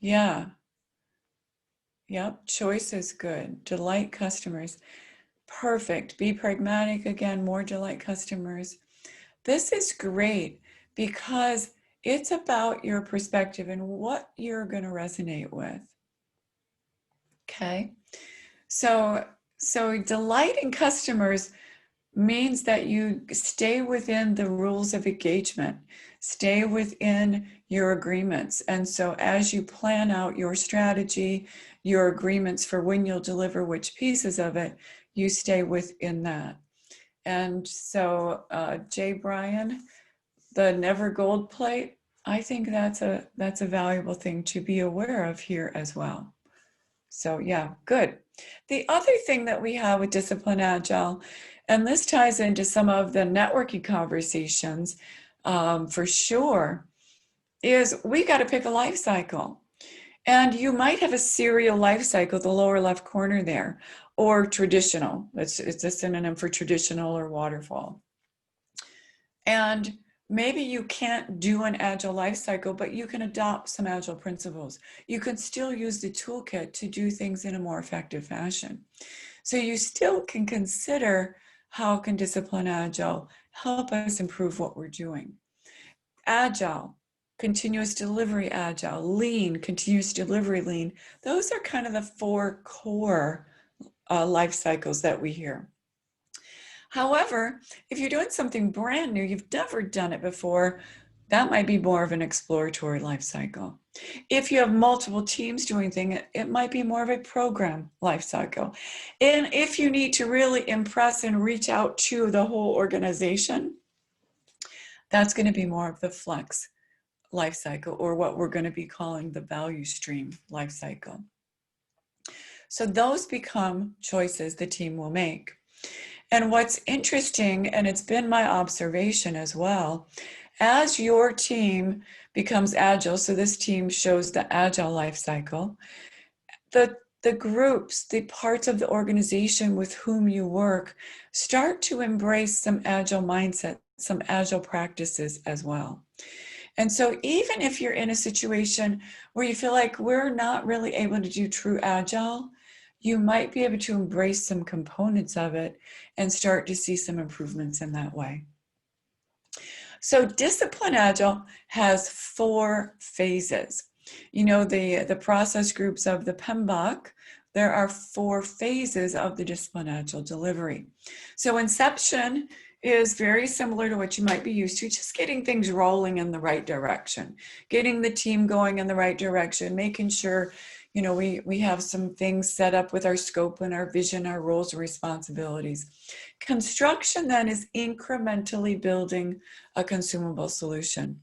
Yeah. Yep. Choice is good. Delight customers. Perfect. Be pragmatic again. More delight customers. This is great because it's about your perspective and what you're going to resonate with. Okay. So delighting customers means that you stay within the rules of engagement, stay within your agreements. And so as you plan out your strategy, your agreements for when you'll deliver which pieces of it, you stay within that. And so Jay Bryan, the never gold plate, I think that's a valuable thing to be aware of here as well. So yeah, good. The other thing that we have with Disciplined Agile, and this ties into some of the networking conversations for sure, is we got to pick a life cycle. And you might have a serial life cycle, the lower left corner there, or traditional. It's a synonym for traditional or waterfall. And maybe you can't do an agile life cycle, but you can adopt some agile principles. You can still use the toolkit to do things in a more effective fashion. So you still can consider how can Disciplined Agile help us improve what we're doing. Agile, continuous delivery agile, lean, continuous delivery lean. Those are kind of the 4 core life cycles that we hear. However, if you're doing something brand new, you've never done it before, that might be more of an exploratory life cycle. If you have multiple teams doing things, it might be more of a program life cycle. And if you need to really impress and reach out to the whole organization, that's going to be more of the flex life cycle, or what we're going to be calling the value stream life cycle. So those become choices the team will make. And what's interesting, and it's been my observation as well, as your team becomes agile, so this team shows the agile life cycle, the groups, the parts of the organization with whom you work start to embrace some agile mindset, some agile practices as well. And so even if you're in a situation where you feel like we're not really able to do true agile, you might be able to embrace some components of it and start to see some improvements in that way. So Disciplined Agile has 4 phases. You know, the process groups of the PMBOK, there are 4 phases of the Disciplined Agile delivery. So inception is very similar to what you might be used to, just getting things rolling in the right direction, getting the team going in the right direction, making sure, you know, we have some things set up with our scope and our vision, our roles and responsibilities. Construction then is incrementally building a consumable solution.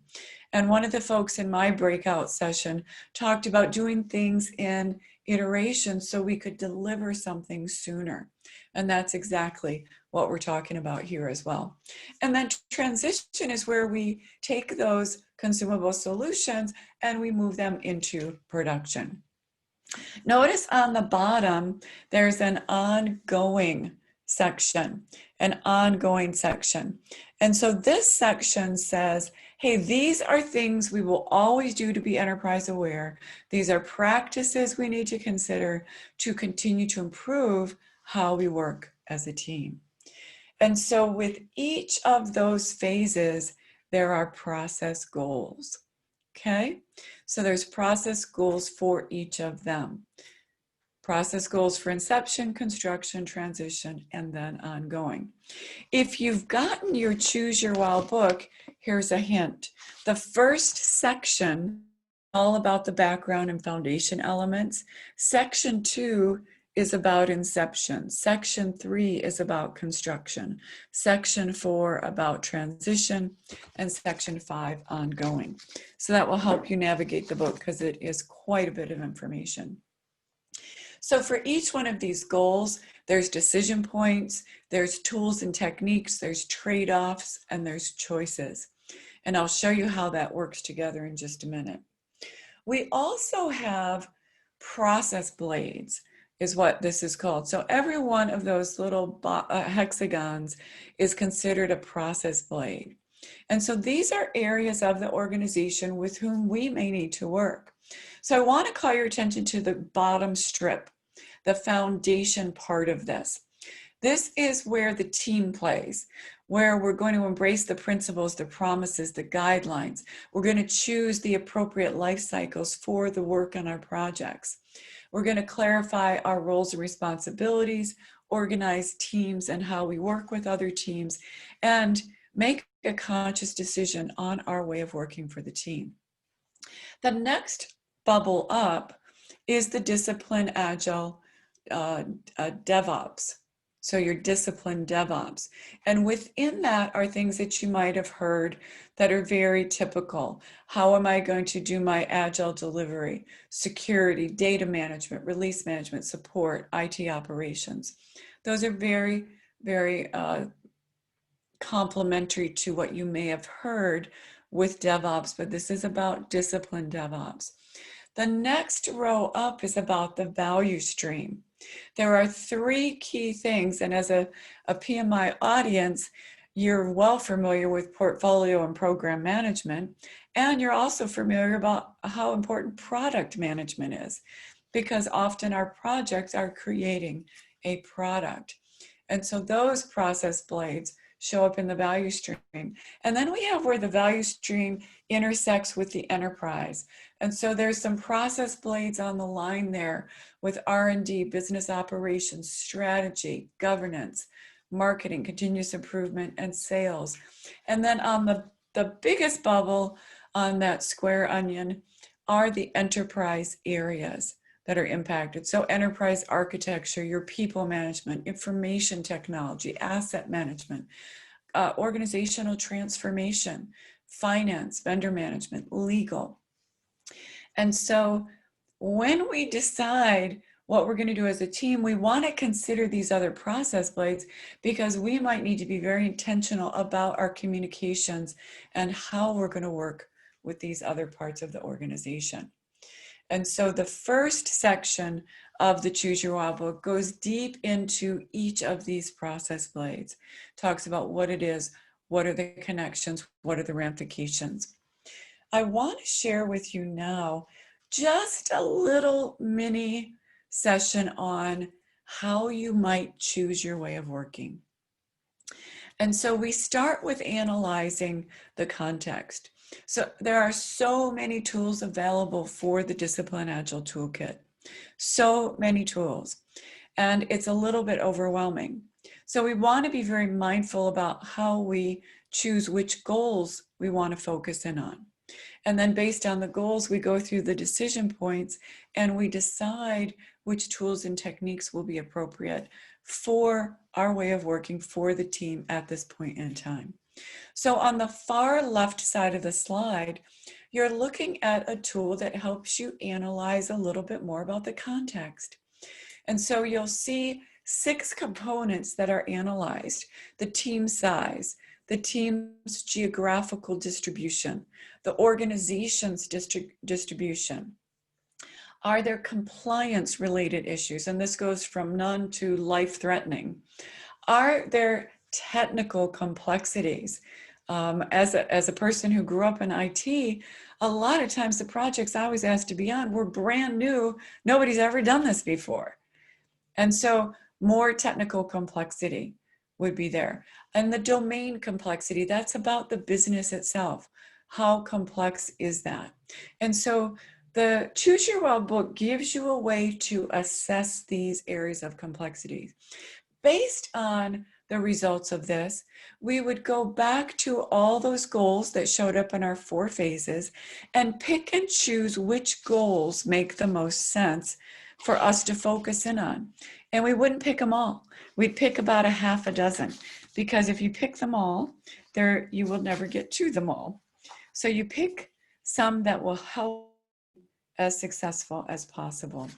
And one of the folks in my breakout session talked about doing things in iteration so we could deliver something sooner. And that's exactly what we're talking about here as well. And then transition is where we take those consumable solutions and we move them into production. Notice on the bottom, there's an ongoing section, an ongoing section. And so this section says, hey, these are things we will always do to be enterprise aware. These are practices we need to consider to continue to improve how we work as a team. And so with each of those phases, there are process goals. Okay, so there's process goals for each of them. Process goals for inception, construction, transition, and then ongoing. If you've gotten your Choose Your Wow book, here's a hint. The first section, all about the background and foundation elements. Section 2 is about inception. Section 3 is about construction. Section 4 about transition, and Section 5 ongoing. So that will help you navigate the book because it is quite a bit of information. So for each one of these goals, there's decision points, there's tools and techniques, there's trade-offs, and there's choices. And I'll show you how that works together in just a minute. We also have process blades, is what this is called. So every one of those little hexagons is considered a process blade. And so these are areas of the organization with whom we may need to work. So I want to call your attention to the bottom strip, the foundation part of this. This is where the team plays, where we're going to embrace the principles, the promises, the guidelines. We're going to choose the appropriate life cycles for the work on our projects. We're going to clarify our roles and responsibilities, organize teams and how we work with other teams, and make a conscious decision on our way of working for the team. The next bubble up is the Disciplined Agile DevOps. So your disciplined DevOps. And within that are things that you might have heard that are very typical. How am I going to do my agile delivery? Security, data management, release management, support, IT operations. Those are very, very complementary to what you may have heard with DevOps, but this is about disciplined DevOps. The next row up is about the value stream. There are 3 key things, and as a PMI audience, you're well familiar with portfolio and program management, and you're also familiar about how important product management is, because often our projects are creating a product. And so those process blades show up in the value stream. And then we have where the value stream intersects with the enterprise. And so there's some process blades on the line there with R&D, business operations, strategy, governance, marketing, continuous improvement, and sales. And then on the the biggest bubble on that square onion are the enterprise areas that are impacted. So enterprise architecture, your people management, information technology, asset management, organizational transformation, finance, vendor management, legal. And so when we decide what we're going to do as a team, we want to consider these other process blades because we might need to be very intentional about our communications and how we're going to work with these other parts of the organization. And so the first section of the Choose Your Wow book goes deep into each of these process blades, talks about what it is, what are the connections, what are the ramifications. I want to share with you now just a little mini session on how you might choose your way of working. And so we start with analyzing the context. So there are so many tools available for the Disciplined Agile Toolkit, so many tools, and it's a little bit overwhelming. So we want to be very mindful about how we choose which goals we want to focus in on. And then based on the goals, we go through the decision points and we decide which tools and techniques will be appropriate for our way of working for the team at this point in time. So on the far left side of the slide, you're looking at a tool that helps you analyze a little bit more about the context. And so you'll see 6 components that are analyzed: the team size, the team's geographical distribution, the organization's distribution. Are there compliance-related issues? And this goes from none to life-threatening. Are there technical complexities? As a person who grew up in IT, a lot of times the projects I was asked to be on were brand new. Nobody's ever done this before. And so more technical complexity would be there. And the domain complexity, that's about the business itself. How complex is that? And so the Choose Your Wow book gives you a way to assess these areas of complexity. Based on the results of this, we would go back to all those goals that showed up in our 4 phases and pick and choose which goals make the most sense for us to focus in on. And we wouldn't pick them all. We'd pick about a half a dozen, because if you pick them all, you will never get to them all. So you pick some that will help as successful as possible.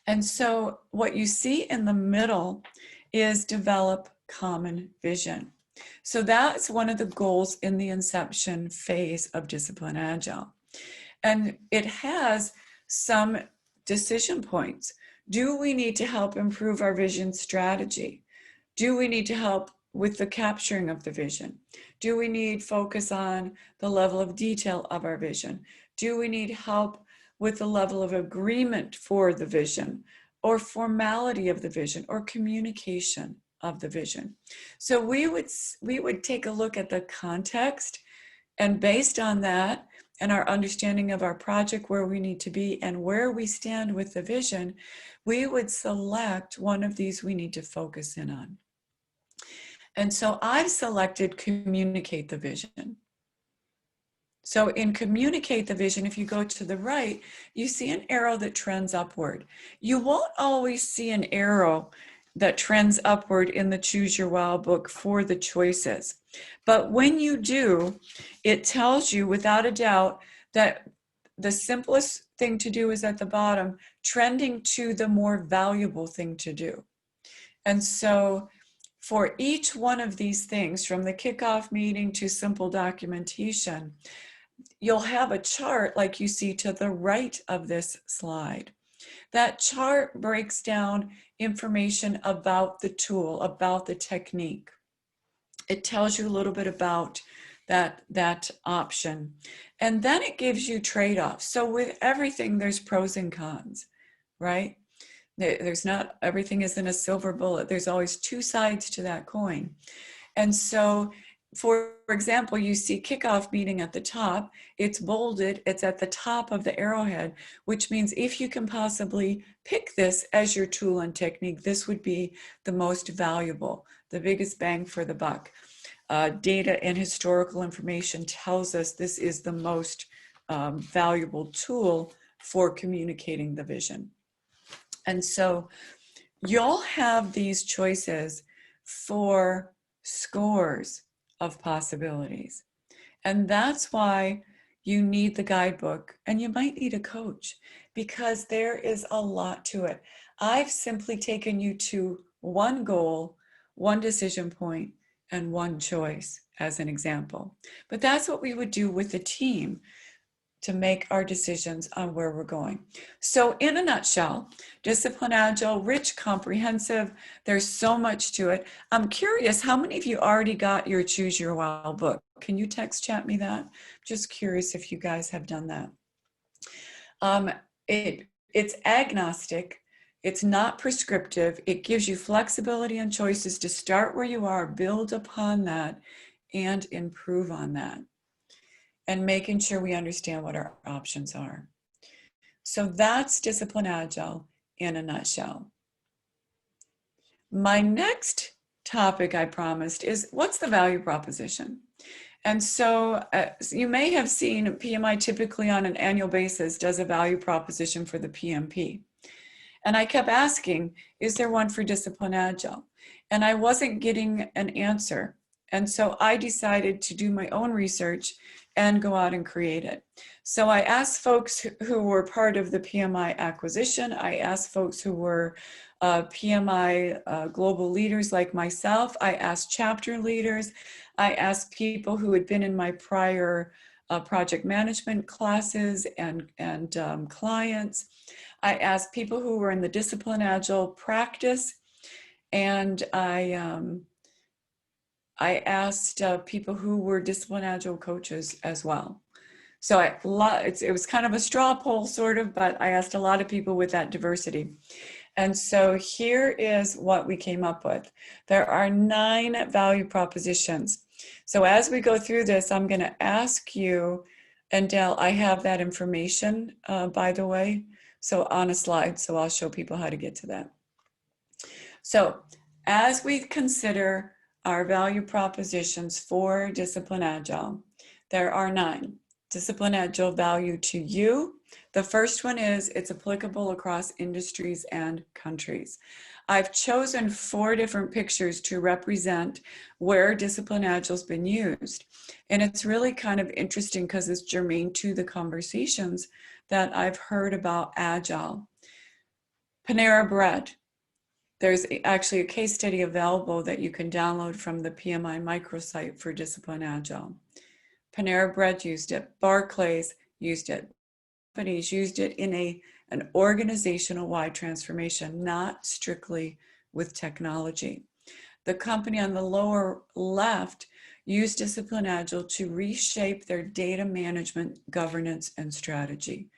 And so what you see in the middle is develop common vision. So that's one of the goals in the inception phase of Disciplined Agile. And it has some decision points. Do we need to help improve our vision strategy? Do we need to help with the capturing of the vision? Do we need focus on the level of detail of our vision? Do we need help with the level of agreement for the vision, or formality of the vision, or communication of the vision? So we would take a look at the context, and based on that and our understanding of our project, where we need to be and where we stand with the vision, we would select one of these we need to focus in on. And so I've selected communicate the vision. So in communicate the vision, if you go to the right, you see an arrow that trends upward. You won't always see an arrow that trends upward in the Choose Your Wow book for the choices. But when you do, it tells you without a doubt that the simplest thing to do is at the bottom, trending to the more valuable thing to do. And so for each one of these things, from the kickoff meeting to simple documentation, you'll have a chart like you see to the right of this slide. That chart breaks down information about the tool, about the technique. It tells you a little bit about that option. And then it gives you trade-offs. So with everything, there's pros and cons, right? There's not, everything isn't a silver bullet. There's always 2 sides to that coin. And so, for example, you see kickoff meeting at the top, it's bolded, it's at the top of the arrowhead, which means if you can possibly pick this as your tool and technique, this would be the most valuable, the biggest bang for the buck. data and historical information tells us this is the most valuable tool for communicating the vision. And so you'll have these choices for scores of possibilities. And that's why you need the guidebook, and you might need a coach, because there is a lot to it. I've simply taken you to one goal, one decision point, and one choice as an example. But that's what we would do with the team to make our decisions on where we're going. So in a nutshell, Disciplined Agile, rich, comprehensive, there's so much to it. I'm curious, how many of you already got your Choose Your Wow book? Can you text chat me that? Just curious if you guys have done that. It's agnostic, it's not prescriptive, it gives you flexibility and choices to start where you are, build upon that, and improve on that. And making sure we understand what our options are. So that's Disciplined Agile in a nutshell. My next topic I promised is, what's the value proposition? And so you may have seen PMI typically on an annual basis does a value proposition for the PMP. And I kept asking, is there one for Disciplined Agile? And I wasn't getting an answer. And so I decided to do my own research and go out and create it. So I asked folks who were part of the PMI acquisition. I asked folks who were PMI global leaders like myself. I asked chapter leaders. I asked people who had been in my prior project management classes and clients. I asked people who were in the Disciplined Agile practice. And I asked people who were Disciplined Agile coaches as well. So it was kind of a straw poll sort of, but I asked a lot of people with that diversity. And so here is what we came up with. There are 9 value propositions. So as we go through this, I'm going to ask you, and Dale, I have that information, by the way, so on a slide, so I'll show people how to get to that. So as we consider our value propositions for Disciplined Agile, there are 9. Disciplined Agile value to you. The first one is it's applicable across industries and countries. I've chosen 4 different pictures to represent where Disciplined Agile's been used. And it's really kind of interesting because it's germane to the conversations that I've heard about Agile. Panera Bread. There's actually a case study available that you can download from the PMI microsite for Disciplined Agile. Panera Bread used it. Barclays used it. Companies used it in an organizational-wide transformation, not strictly with technology. The company on the lower left used Disciplined Agile to reshape their data management, governance, and strategy.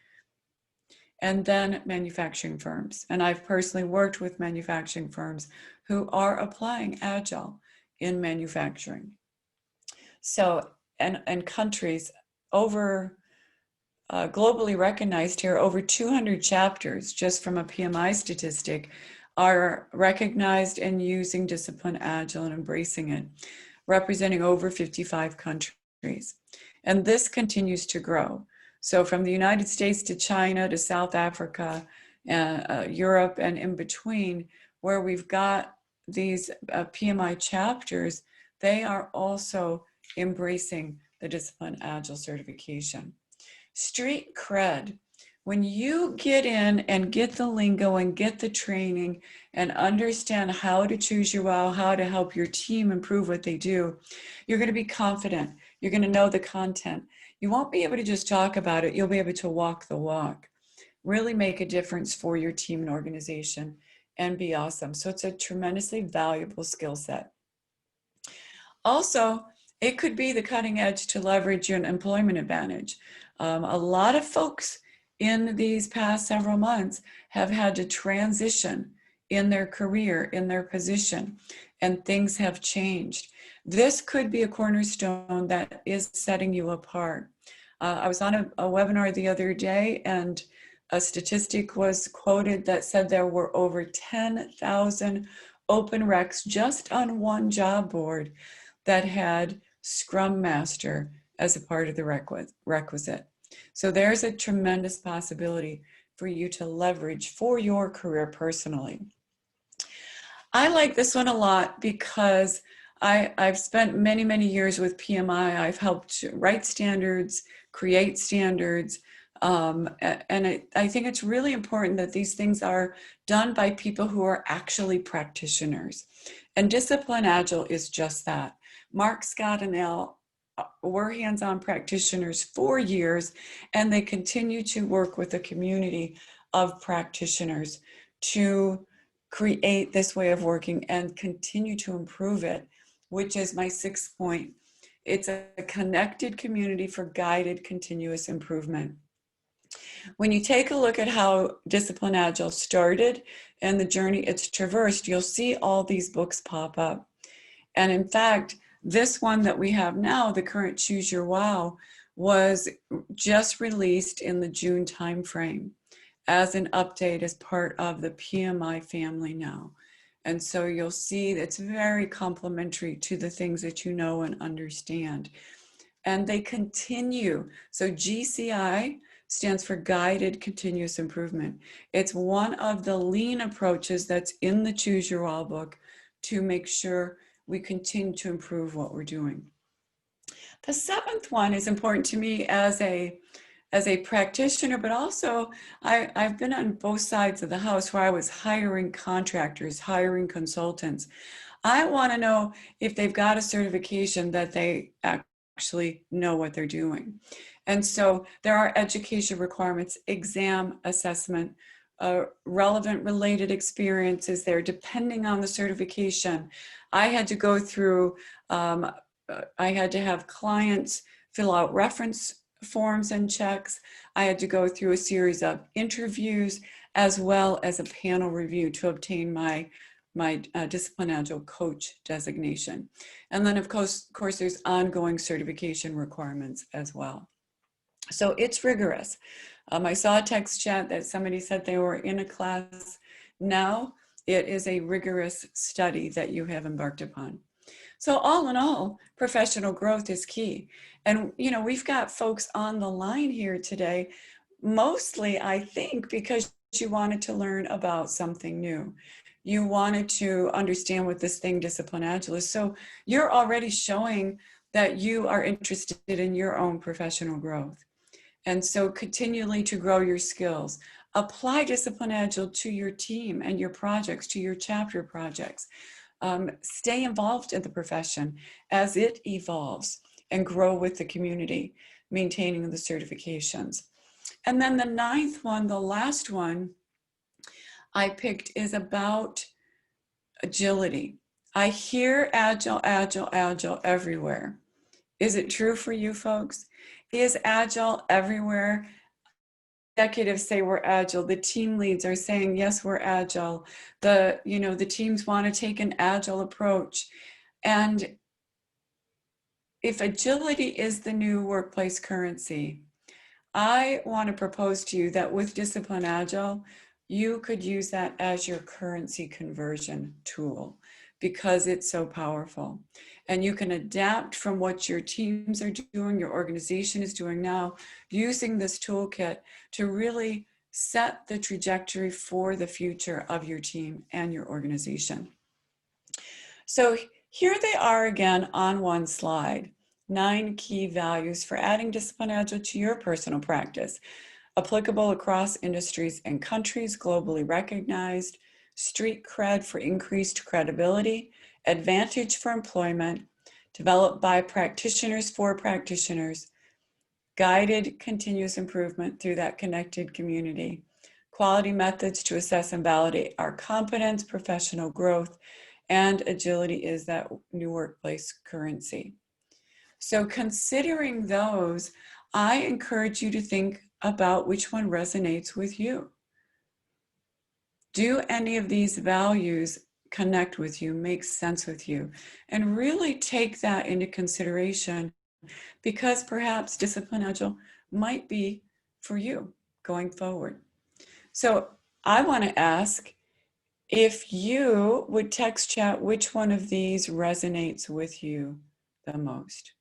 And then manufacturing firms. And I've personally worked with manufacturing firms who are applying Agile in manufacturing. So, and countries over, globally recognized here, over 200 chapters, just from a PMI statistic, are recognized and using Disciplined Agile and embracing it, representing over 55 countries. And this continues to grow. So from the United States to China to South Africa, Europe, and in between, where we've got these PMI chapters, they are also embracing the Disciplined Agile certification. Street cred. When you get in and get the lingo and get the training and understand how to choose your wow, how to help your team improve what they do, you're going to be confident. You're going to know the content. You won't be able to just talk about it. You'll be able to walk the walk, really make a difference for your team and organization, and be awesome. So it's a tremendously valuable skill set. Also, it could be the cutting edge to leverage your employment advantage. A lot of folks in these past several months have had to transition in their career, in their position, and things have changed. This could be a cornerstone that is setting you apart. I was on a webinar the other day, and a statistic was quoted that said there were over 10,000 open recs just on one job board. that had Scrum Master as a part of the requisite. So there's a tremendous possibility for you to leverage for your career personally. I like this one a lot because I've spent many, many years with PMI. I've helped write standards, create standards, and I think it's really important that these things are done by people who are actually practitioners. And Disciplined Agile is just that. Mark, Scott, and Al were hands-on practitioners for years, and they continue to work with a community of practitioners to create this way of working and continue to improve it, which is my 6th point. It's a connected community for guided continuous improvement. When you take a look at how Disciplined Agile started and the journey it's traversed, you'll see all these books pop up. And in fact, this one that we have now, the current Choose Your Wow, was just released in the June timeframe as an update as part of the PMI family now. And so you'll see it's very complementary to the things that you know and understand. And they continue. So GCI stands for Guided Continuous Improvement. It's one of the lean approaches that's in the Choose Your Wow book to make sure we continue to improve what we're doing. The 7th one is important to me as a practitioner, but also I've been on both sides of the house where I was hiring contractors, hiring consultants. I want to know if they've got a certification that they actually know what they're doing. And so there are education requirements, exam assessment, relevant related experiences there, depending on the certification. I had to go through, I had to have clients fill out reference forms and checks. I had to go through a series of interviews as well as a panel review to obtain my Disciplined Agile coach designation. And then of course there's ongoing certification requirements as well. So it's rigorous. I saw a text chat that somebody said they were in a class. Now it is a rigorous study that you have embarked upon. So all in all, professional growth is key. And we've got folks on the line here today, mostly I think because you wanted to learn about something new. You wanted to understand what this thing Disciplined Agile is. So you're already showing that you are interested in your own professional growth. And so continually to grow your skills. Apply Disciplined Agile to your team and your projects, to your chapter projects. Stay involved in the profession as it evolves and grow with the community, maintaining the certifications. And then the 9th one, the last one I picked, is about agility. I hear agile, agile, agile everywhere. Is it true for you folks? Is agile everywhere? Executives say we're agile. The team leads are saying, yes, we're agile. The teams want to take an agile approach. And if agility is the new workplace currency, I want to propose to you that with Disciplined Agile, you could use that as your currency conversion tool because it's so powerful. And you can adapt from what your teams are doing, your organization is doing now, using this toolkit to really set the trajectory for the future of your team and your organization. So here they are again on one slide. 9 key values for adding Disciplined Agile to your personal practice. Applicable across industries and countries, globally recognized, street cred for increased credibility, advantage for employment, developed by practitioners for practitioners, guided continuous improvement through that connected community, quality methods to assess and validate our competence, professional growth, and agility is that new workplace currency. So considering those, I encourage you to think about which one resonates with you. Do any of these values connect with you, make sense with you? And really take that into consideration because perhaps Disciplined Agile might be for you going forward. So I want to ask if you would text chat which one of these resonates with you the most?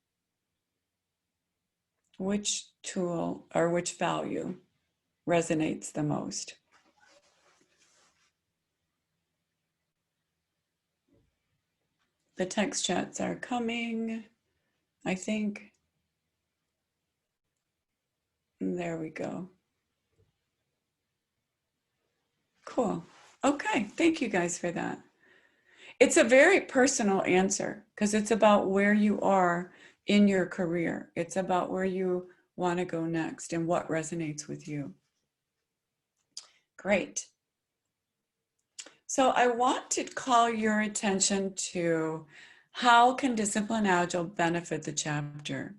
Which tool or which value resonates the most? The text chats are coming, I think. There we go. Cool. Okay, thank you guys for that. It's a very personal answer because it's about where you are in your career. It's about where you want to go next and what resonates with you. Great. So I want to call your attention to how can Disciplined Agile benefit the chapter?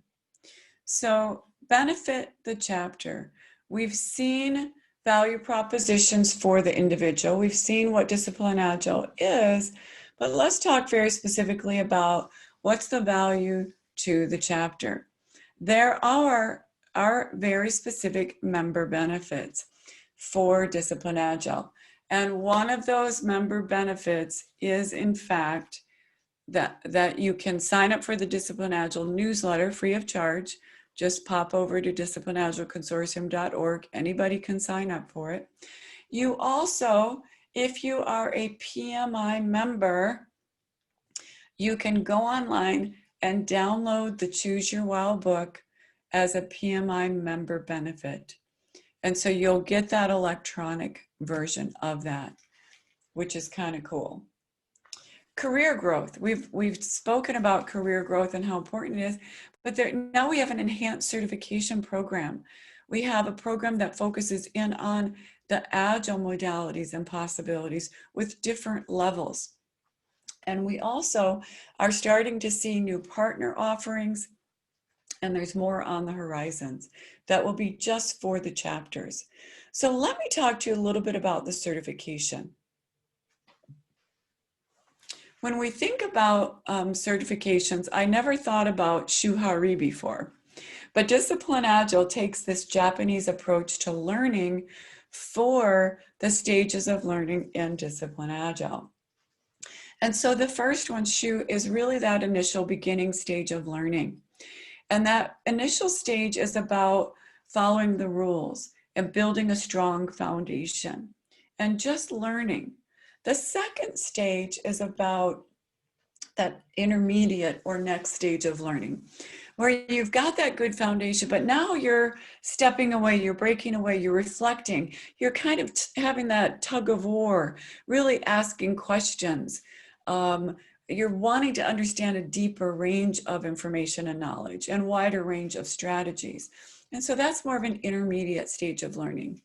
So benefit the chapter. We've seen value propositions for the individual. We've seen what Disciplined Agile is, but let's talk very specifically about what's the value to the chapter. There are very specific member benefits for Disciplined Agile. And one of those member benefits is, in fact, that you can sign up for the Disciplined Agile newsletter free of charge. Just pop over to disciplinedagileconsortium.org. Anybody can sign up for it. You also, if you are a PMI member, you can go online and download the Choose Your Wow book as a PMI member benefit. And so you'll get that electronic version of that, which is kind of cool. Career growth. We've spoken about career growth and how important it is, but now we have an enhanced certification program. We have a program that focuses in on the Agile modalities and possibilities with different levels. And we also are starting to see new partner offerings, and there's more on the horizons that will be just for the chapters. So let me talk to you a little bit about the certification. When we think about certifications, I never thought about Shuhari before, but Disciplined Agile takes this Japanese approach to learning for the stages of learning in Disciplined Agile. And so the first one, Shu, is really that initial beginning stage of learning. And that initial stage is about following the rules and building a strong foundation and just learning. The second stage is about that intermediate or next stage of learning, where you've got that good foundation, but now you're stepping away, you're breaking away, you're reflecting, you're kind of having that tug of war, really asking questions. You're wanting to understand a deeper range of information and knowledge and wider range of strategies. And so that's more of an intermediate stage of learning.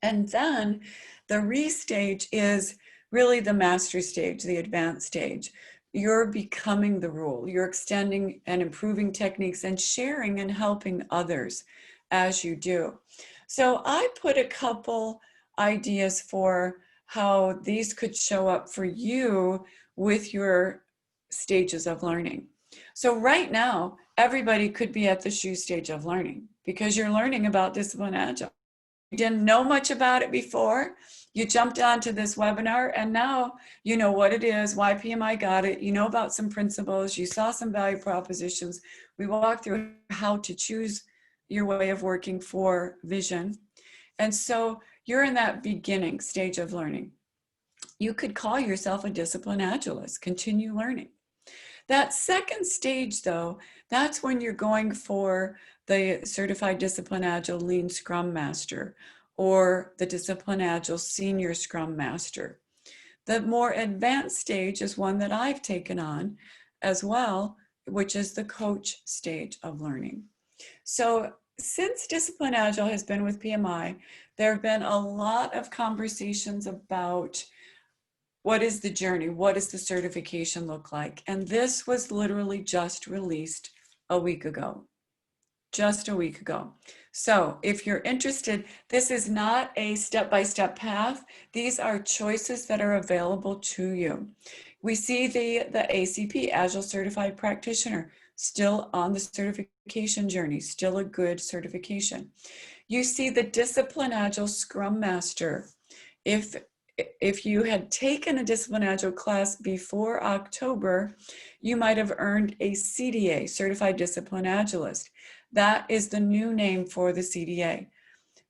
And then the re-stage is really the master stage, the advanced stage. You're becoming the rule. You're extending and improving techniques and sharing and helping others as you do. So I put a couple ideas for how these could show up for you with your stages of learning. So right now, everybody could be at the Shu stage of learning because you're learning about Disciplined Agile. You didn't know much about it before. You jumped onto this webinar and now you know what it is, why PMI got it. You know about some principles. You saw some value propositions. We walked through how to choose your way of working for vision. And so you're in that beginning stage of learning. You could call yourself a Disciplined Agilist, continue learning. That second stage though, that's when you're going for the Certified Disciplined Agile Lean Scrum Master or the Disciplined Agile Senior Scrum Master. The more advanced stage is one that I've taken on as well, which is the coach stage of learning. So since Disciplined Agile has been with PMI, there have been a lot of conversations about what is the journey? What does the certification look like? And this was literally just released a week ago. Just a week ago. So if you're interested, this is not a step-by-step path. These are choices that are available to you. We see the ACP, Agile Certified Practitioner, still on the certification journey, still a good certification. You see the Disciplined Agile Scrum Master. If if you had taken a Disciplined Agile class before October, you might have earned a CDA, Certified Disciplined Agilist. That is the new name for the CDA.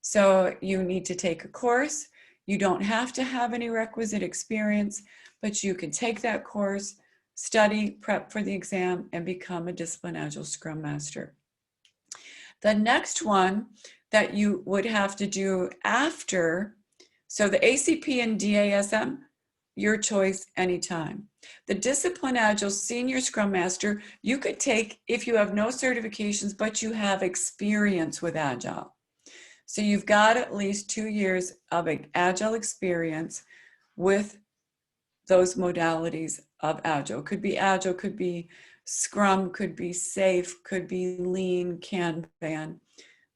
So you need to take a course. You don't have to have any requisite experience, but you can take that course, study, prep for the exam, and become a Disciplined Agile Scrum Master. The next one that you would have to do after, so the ACP and DASM, your choice anytime. The Disciplined Agile Senior Scrum Master, you could take if you have no certifications, but you have experience with Agile. So you've got at least 2 years of Agile experience with those modalities of Agile. Could be Agile, could be Scrum, could be Safe, could be Lean, Kanban,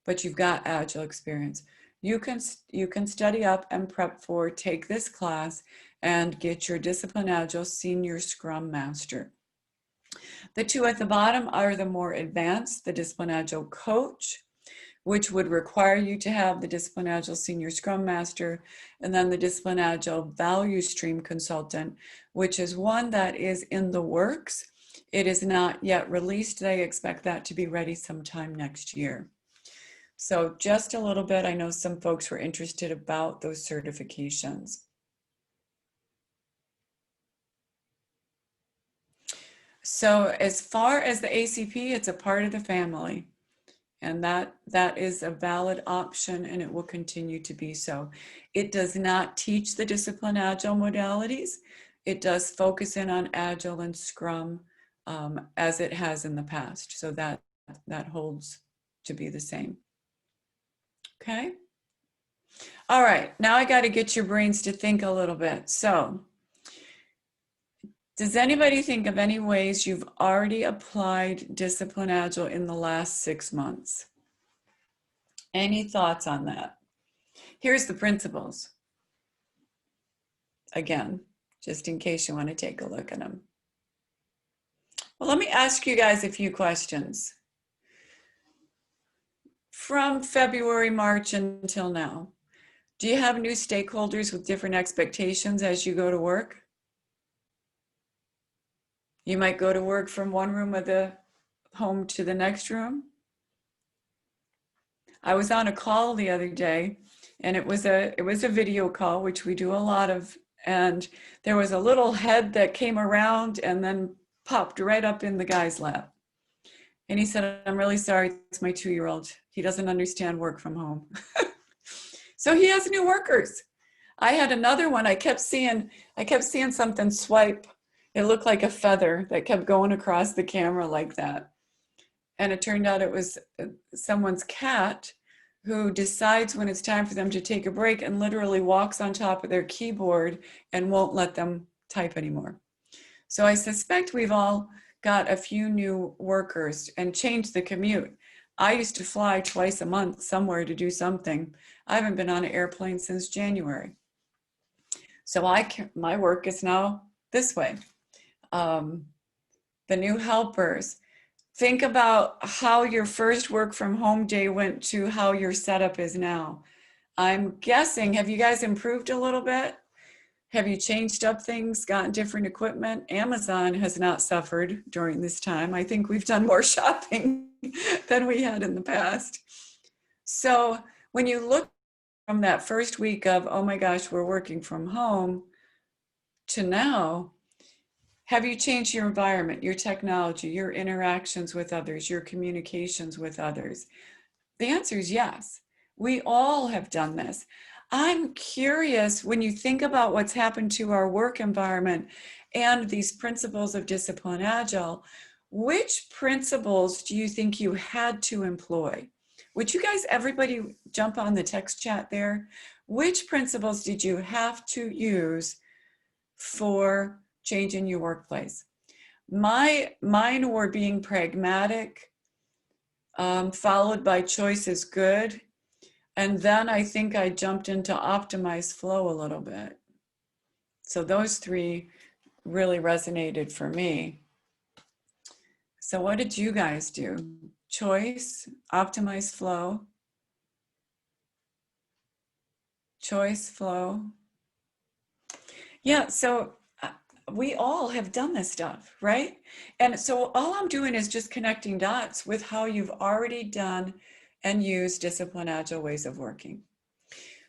but you've got Agile experience. You can study up and prep for, take this class and get your Disciplined Agile Senior Scrum Master. The two at the bottom are the more advanced, the Disciplined Agile Coach, which would require you to have the Disciplined Agile Senior Scrum Master, and then the Disciplined Agile Value Stream Consultant, which is one that is in the works. It is not yet released. They expect that to be ready sometime next year. So just a little bit, I know some folks were interested about those certifications. So as far as the ACP, it's a part of the family. And that is a valid option, and it will continue to be so. It does not teach the Disciplined Agile modalities. It does focus in on Agile and Scrum as it has in the past. So that holds to be the same. Okay. All right, now I got to get your brains to think a little bit. So does anybody think of any ways you've already applied Disciplined Agile in the last 6 months? Any thoughts on that? Here's the principles. Again, just in case you want to take a look at them. Well, let me ask you guys a few questions. From February, March until now, do you have new stakeholders with different expectations as you go to work? You might go to work from one room of the home to the next room. I was on a call the other day, and it was a video call, which we do a lot of, and there was a little head that came around and then popped right up in the guy's lap. And he said, "I'm really sorry, it's my 2-year-old. He doesn't understand work from home." So he has new workers. I had another one, I kept seeing something swipe. It looked like a feather that kept going across the camera like that. And it turned out it was someone's cat who decides when it's time for them to take a break and literally walks on top of their keyboard and won't let them type anymore. So I suspect we've all got a few new workers and changed the commute. I used to fly twice a month somewhere to do something. I haven't been on an airplane since January. So my work is now this way. The new helpers. Think about how your first work from home day went to how your setup is now. I'm guessing, have you guys improved a little bit? Have you changed up things, gotten different equipment? Amazon has not suffered during this time. I think we've done more shopping than we had in the past. So when you look from that first week of, oh my gosh, we're working from home, to now, have you changed your environment, your technology, your interactions with others, your communications with others? The answer is yes. We all have done this. I'm curious, when you think about what's happened to our work environment and these principles of Disciplined Agile, which principles do you think you had to employ? Would you guys, everybody jump on the text chat there? Which principles did you have to use for changing your workplace? Mine were being pragmatic, followed by choice is good. And then I think I jumped into optimize flow a little bit. So those three really resonated for me. So what did you guys do? Choice, optimize flow, choice, flow. Yeah, so we all have done this stuff, right? And so all I'm doing is just connecting dots with how you've already done and used disciplined agile ways of working.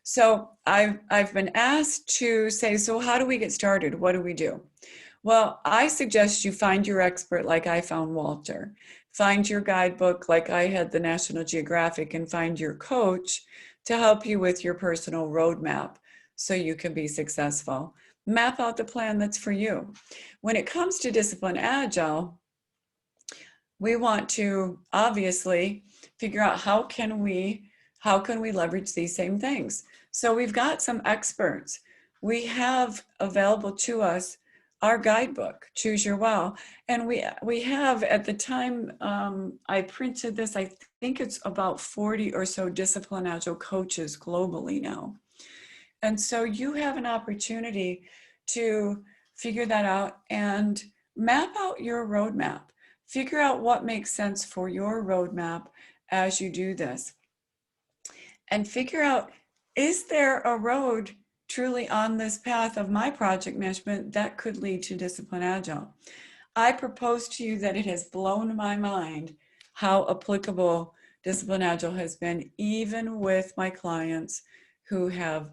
So I've been asked to say, so how do we get started? What do we do? Well, I suggest you find your expert like I found Walter. Find your guidebook like I had the National Geographic, and find your coach to help you with your personal roadmap so you can be successful. Map out the plan that's for you. When it comes to Disciplined Agile, we want to obviously figure out how can we leverage these same things. So we've got some experts. We have available to us our guidebook, Choose Your Wow. And we have, at the time I printed this, I think it's about 40 or so Disciplined Agile coaches globally now. And so you have an opportunity to figure that out and map out your roadmap. Figure out what makes sense for your roadmap as you do this. And figure out, is there a road truly on this path of my project management that could lead to Disciplined Agile? I propose to you that it has blown my mind how applicable Disciplined Agile has been, even with my clients who have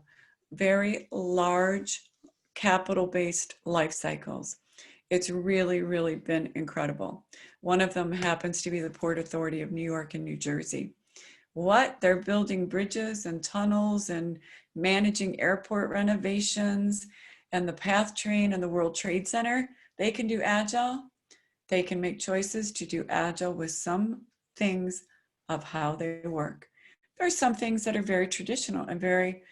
very large capital-based life cycles. It's really, really been incredible. One of them happens to be the Port Authority of New York and New Jersey. What? They're building bridges and tunnels and managing airport renovations and the PATH train and the World Trade Center. They can do Agile. They can make choices to do Agile with some things of how they work. There are some things that are very traditional and very,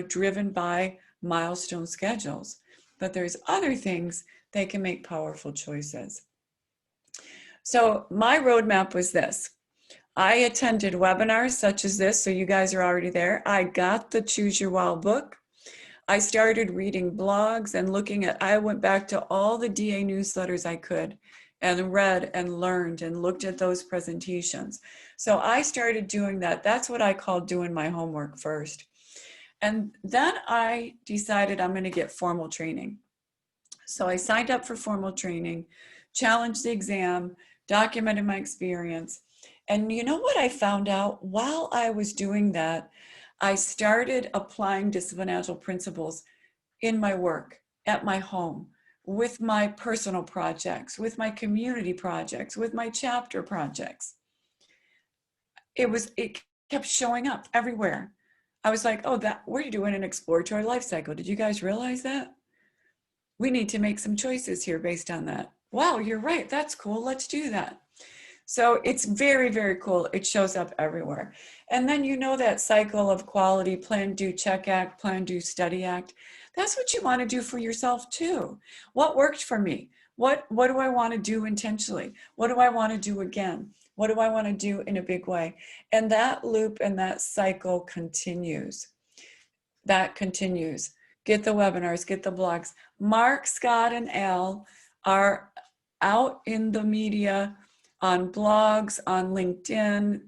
driven by milestone schedules, but there's other things they can make powerful choices. So my roadmap was this. I attended webinars such as this, so you guys are already there. I got the Choose Your Wow book. I started reading blogs and I went back to all the DA newsletters I could and read and learned and looked at those presentations. So I started doing that. That's what I call doing my homework first. And then I decided I'm going to get formal training. So I signed up for formal training, challenged the exam, documented my experience. And you know what I found out? While I was doing that, I started applying Disciplined Agile principles in my work, at my home, with my personal projects, with my community projects, with my chapter projects. It kept showing up everywhere. I was like, oh, we're doing an exploratory life cycle. Did you guys realize that? We need to make some choices here based on that. Wow, you're right. That's cool. Let's do that. So it's very, very cool. It shows up everywhere. And then that cycle of quality, plan, do, check, act, plan, do, study, act. That's what you want to do for yourself too. What worked for me? What do I want to do intentionally? What do I want to do again? What do I want to do in a big way? And that loop and that cycle continues. That continues. Get the webinars, get the blogs. Mark, Scott, and Al are out in the media, on blogs, on LinkedIn.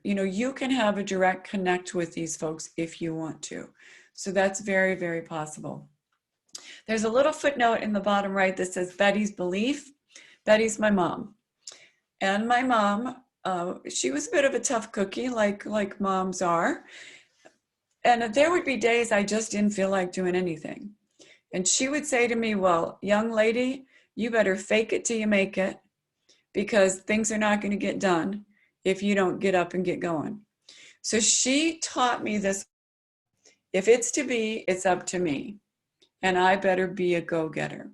You can have a direct connect with these folks if you want to. So that's very, very possible. There's a little footnote in the bottom right that says Betty's belief. Betty's my mom. And my mom, she was a bit of a tough cookie, like moms are. And there would be days I just didn't feel like doing anything. And she would say to me, well, young lady, you better fake it till you make it, because things are not going to get done if you don't get up and get going. So she taught me this: if it's to be, it's up to me, and I better be a go-getter.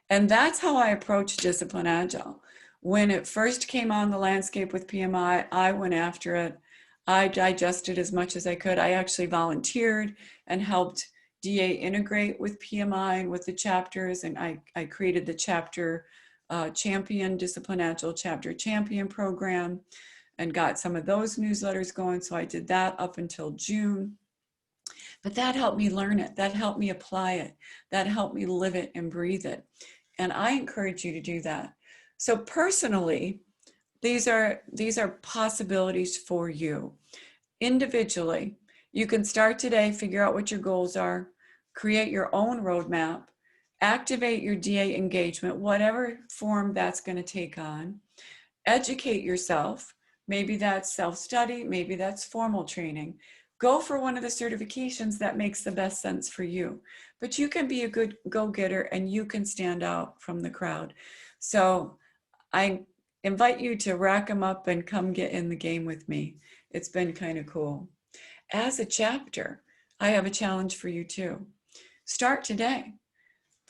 And that's how I approach Disciplined Agile. When it first came on the landscape with PMI, I went after it. I digested as much as I could. I actually volunteered and helped DA integrate with PMI and with the chapters, and I created the chapter champion, Disciplined Agile chapter champion program, and got some of those newsletters going. So I did that up until June. But that helped me learn it. That helped me apply it. That helped me live it and breathe it. And I encourage you to do that. So personally, these are possibilities for you. Individually, you can start today, figure out what your goals are, create your own roadmap, activate your DA engagement, whatever form that's going to take on, educate yourself. Maybe that's self-study, maybe that's formal training. Go for one of the certifications that makes the best sense for you. But you can be a good go-getter and you can stand out from the crowd. So I invite you to rack them up and come get in the game with me. It's been kind of cool. As a chapter, I have a challenge for you too. Start today.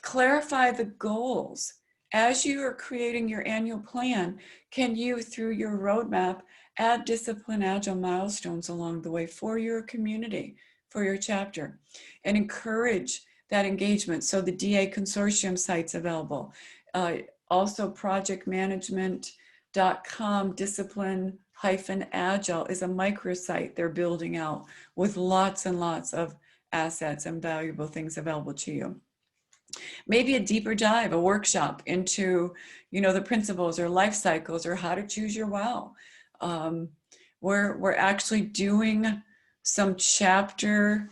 Clarify the goals. As you are creating your annual plan, can you, through your roadmap, add Disciplined Agile milestones along the way for your community, for your chapter, and encourage that engagement? So the DA consortium site's available. Also projectmanagement.com Discipline-Agile is a microsite they're building out with lots and lots of assets and valuable things available to you. Maybe a deeper dive, a workshop into, the principles or life cycles or how to choose your wow. We're actually doing some chapter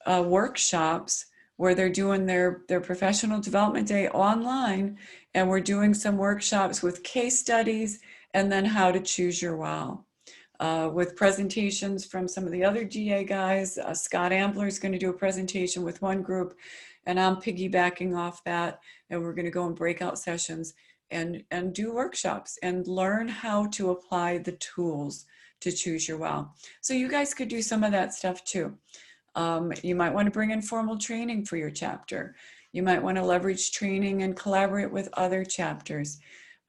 workshops where they're doing their professional development day online, and we're doing some workshops with case studies and then how to choose your wow. With presentations from some of the other GA guys. Scott Ambler is going to do a presentation with one group, and I'm piggybacking off that, and we're going to go in breakout sessions and do workshops and learn how to apply the tools to choose your wow. So you guys could do some of that stuff too. You might want to bring in formal training for your chapter. You might want to leverage training and collaborate with other chapters,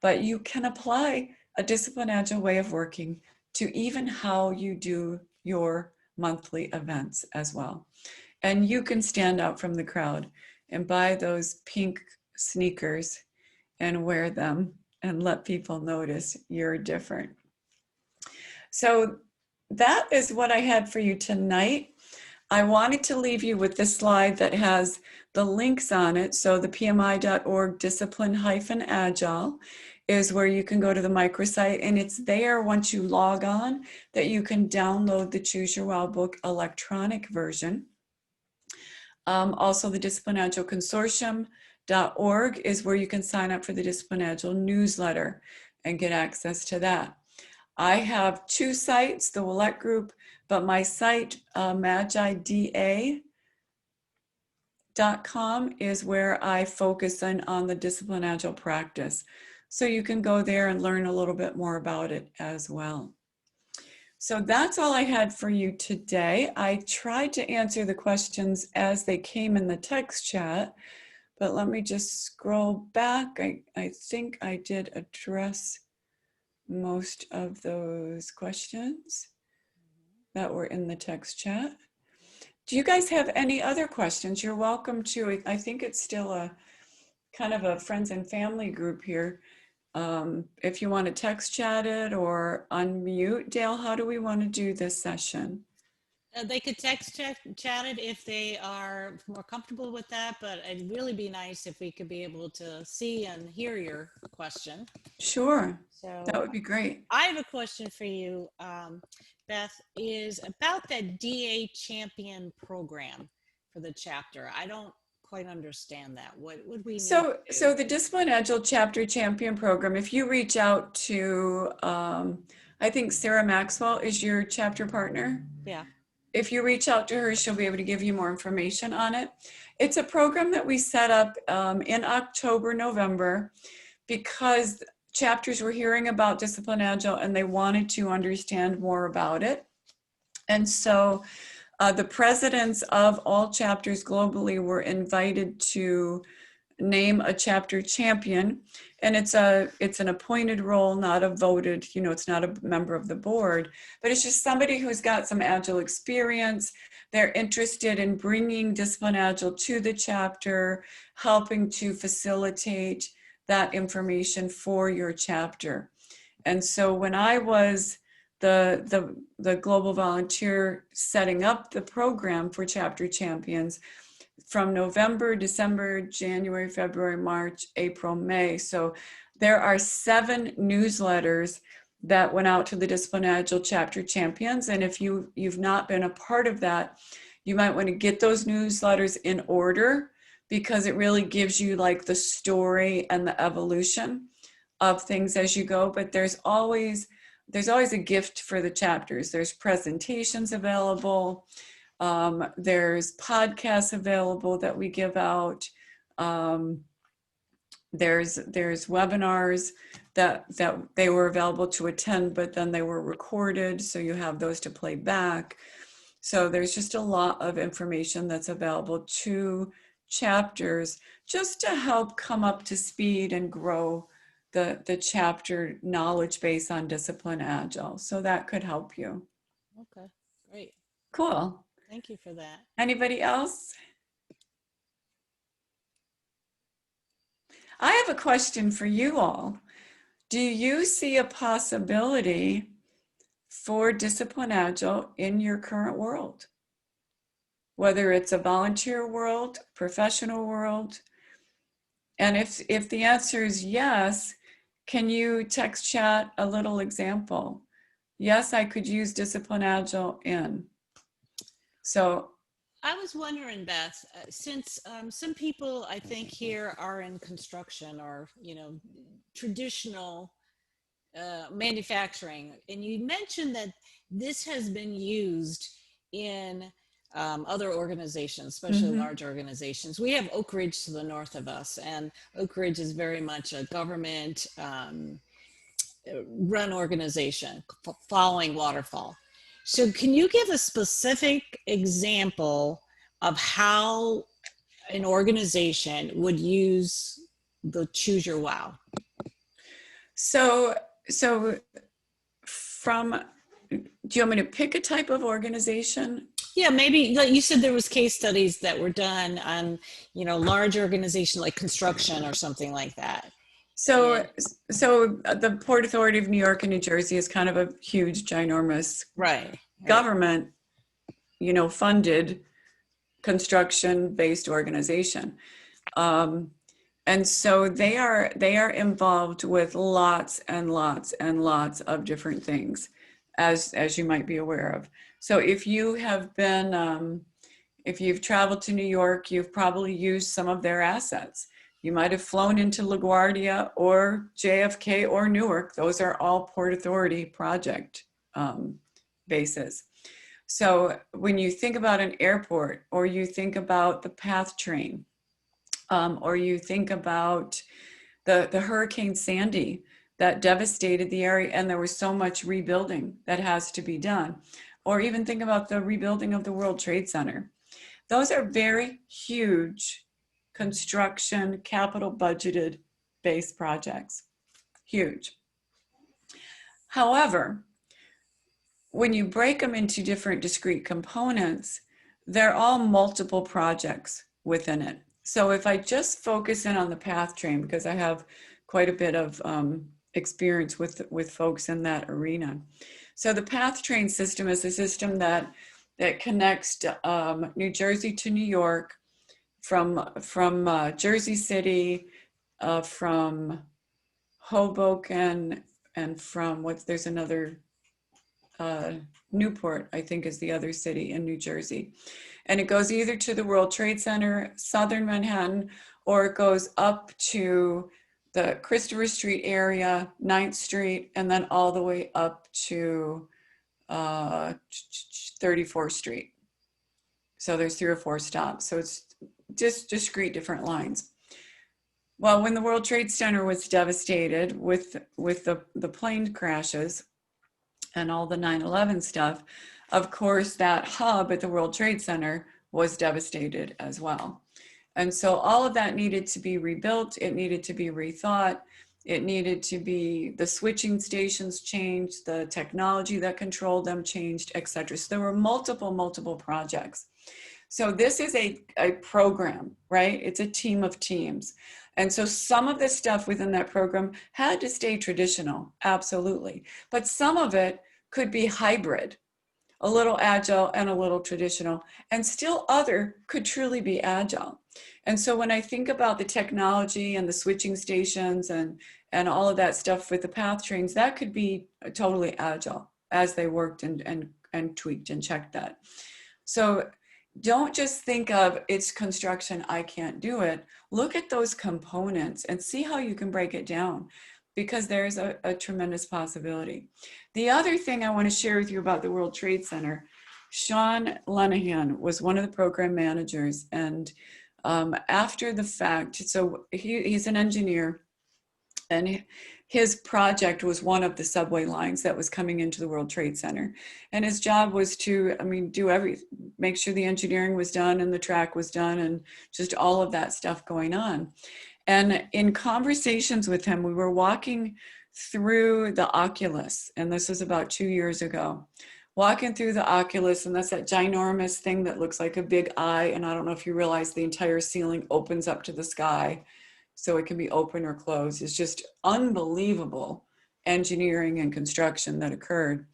but you can apply a Disciplined Agile way of working to even how you do your monthly events as well. And you can stand out from the crowd and buy those pink sneakers and wear them and let people notice you're different. So that is what I had for you tonight. I wanted to leave you with this slide that has the links on it. So the PMI.org Discipline-Agile is where you can go to the microsite, and it's there once you log on that you can download the Choose Your Wow book electronic version. Also the Disciplined Agile Consortium.org is where you can sign up for the Disciplined Agile newsletter and get access to that. I have two sites, the Ouellette Group, but my site, magida.com, is where I focus on the Disciplined Agile practice. So you can go there and learn a little bit more about it as well. So that's all I had for you today. I tried to answer the questions as they came in the text chat, but let me just scroll back. I think I did address most of those questions that were in the text chat. Do you guys have any other questions? You're welcome to. I think it's still a kind of a friends and family group here. If you want to text chat it or unmute, Dale, how do we want to do this session? They could text chat it if they are more comfortable with that, but it'd really be nice if we could be able to see and hear your question. Sure, so that would be great. I have a question for you, Beth, is about that DA champion program for the chapter. I don't quite understand that. What would we need? So the Disciplined Agile Chapter Champion Program, if you reach out to, I think Sarah Maxwell is your chapter partner. Yeah. If you reach out to her, she'll be able to give you more information on it. It's a program that we set up in October, November, because chapters were hearing about Disciplined Agile and they wanted to understand more about it. And so the presidents of all chapters globally were invited to name a chapter champion, and it's an appointed role, not a voted, it's not a member of the board, but it's just somebody who's got some Agile experience. They're interested in bringing Disciplined Agile to the chapter, helping to facilitate that information for your chapter. And so when I was the global volunteer setting up the program for chapter champions, from November, December, January, February, March, April, May. So there are 7 newsletters that went out to the Disciplined Agile chapter champions. And if you've not been a part of that, You might want to get those newsletters in order because it really gives you like the story and the evolution of things as you go. But there's always a gift for the chapters. There's presentations available. There's podcasts available that we give out. There's webinars that they were available to attend, but then they were recorded, so you have those to play back. So there's just a lot of information that's available to chapters just to help come up to speed and grow the chapter knowledge base on Disciplined Agile. So that could help you. Okay, great. Cool. Thank you for that. Anybody else? I have a question for you all. Do you see a possibility for Disciplined Agile in your current world? Whether it's a volunteer world, professional world. And if the answer is yes, can you text chat a little example? Yes, I could use Disciplined Agile in. So I was wondering, Beth, since some people I think here are in construction or, traditional manufacturing, and you mentioned that this has been used in other organizations, especially large organizations. We have Oak Ridge to the north of us, and Oak Ridge is very much a government run organization following waterfall. So can you give a specific example of how an organization would use the Choose Your Wow? So from, do you want me to pick a type of organization? Yeah, maybe, like you said, there was case studies that were done on, large organization like construction or something like that. So the Port Authority of New York and New Jersey is kind of a huge, ginormous government, funded construction-based organization. And so they are involved with lots and lots and lots of different things, as you might be aware of. So if you have been, if you've traveled to New York, you've probably used some of their assets. You might have flown into LaGuardia or JFK or Newark. Those are all Port Authority project bases. So when you think about an airport, or you think about the PATH train, or you think about the Hurricane Sandy that devastated the area, and there was so much rebuilding that has to be done, or even think about the rebuilding of the World Trade Center. Those are very huge construction, capital budgeted based projects, huge. However, when you break them into different discrete components, they're all multiple projects within it. So if I just focus in on the PATH train, because I have quite a bit of experience with folks in that arena. So the PATH train system is a system that connects New Jersey to New York, from Jersey City, from Hoboken, and from there's another Newport, I think, is the other city in New Jersey. And it goes either to the World Trade Center, Southern Manhattan, or it goes up to the Christopher Street area, 9th Street, and then all the way up to 34th Street. So there's 3 or 4 stops. So it's just discrete different lines. Well, when the World Trade Center was devastated with the plane crashes and all the 9/11 stuff, of course, that hub at the World Trade Center was devastated as well. And so all of that needed to be rebuilt. It needed to be rethought. It needed to be, the switching stations changed, the technology that controlled them changed, et cetera. So there were multiple projects. So this is a program, right? It's a team of teams. And so some of the stuff within that program had to stay traditional, absolutely. But some of it could be hybrid, a little agile and a little traditional, and still other could truly be agile. And so when I think about the technology and the switching stations and all of that stuff with the PATH trains, that could be totally agile as they worked and tweaked and checked that. So don't just think of it's construction, I can't do it. Look at those components and see how you can break it down, because there's a tremendous possibility. The other thing I want to share with you about the World Trade Center, Sean Lenahan was one of the program managers, and after the fact, so he's an engineer, and his project was one of the subway lines that was coming into the World Trade Center. And his job was to, make sure the engineering was done and the track was done and just all of that stuff going on. And in conversations with him, we were walking through the Oculus, and this was about 2 years ago. Walking through the Oculus, and that's that ginormous thing that looks like a big eye. And I don't know if you realize the entire ceiling opens up to the sky, so it can be open or closed. It's just unbelievable engineering and construction that occurred.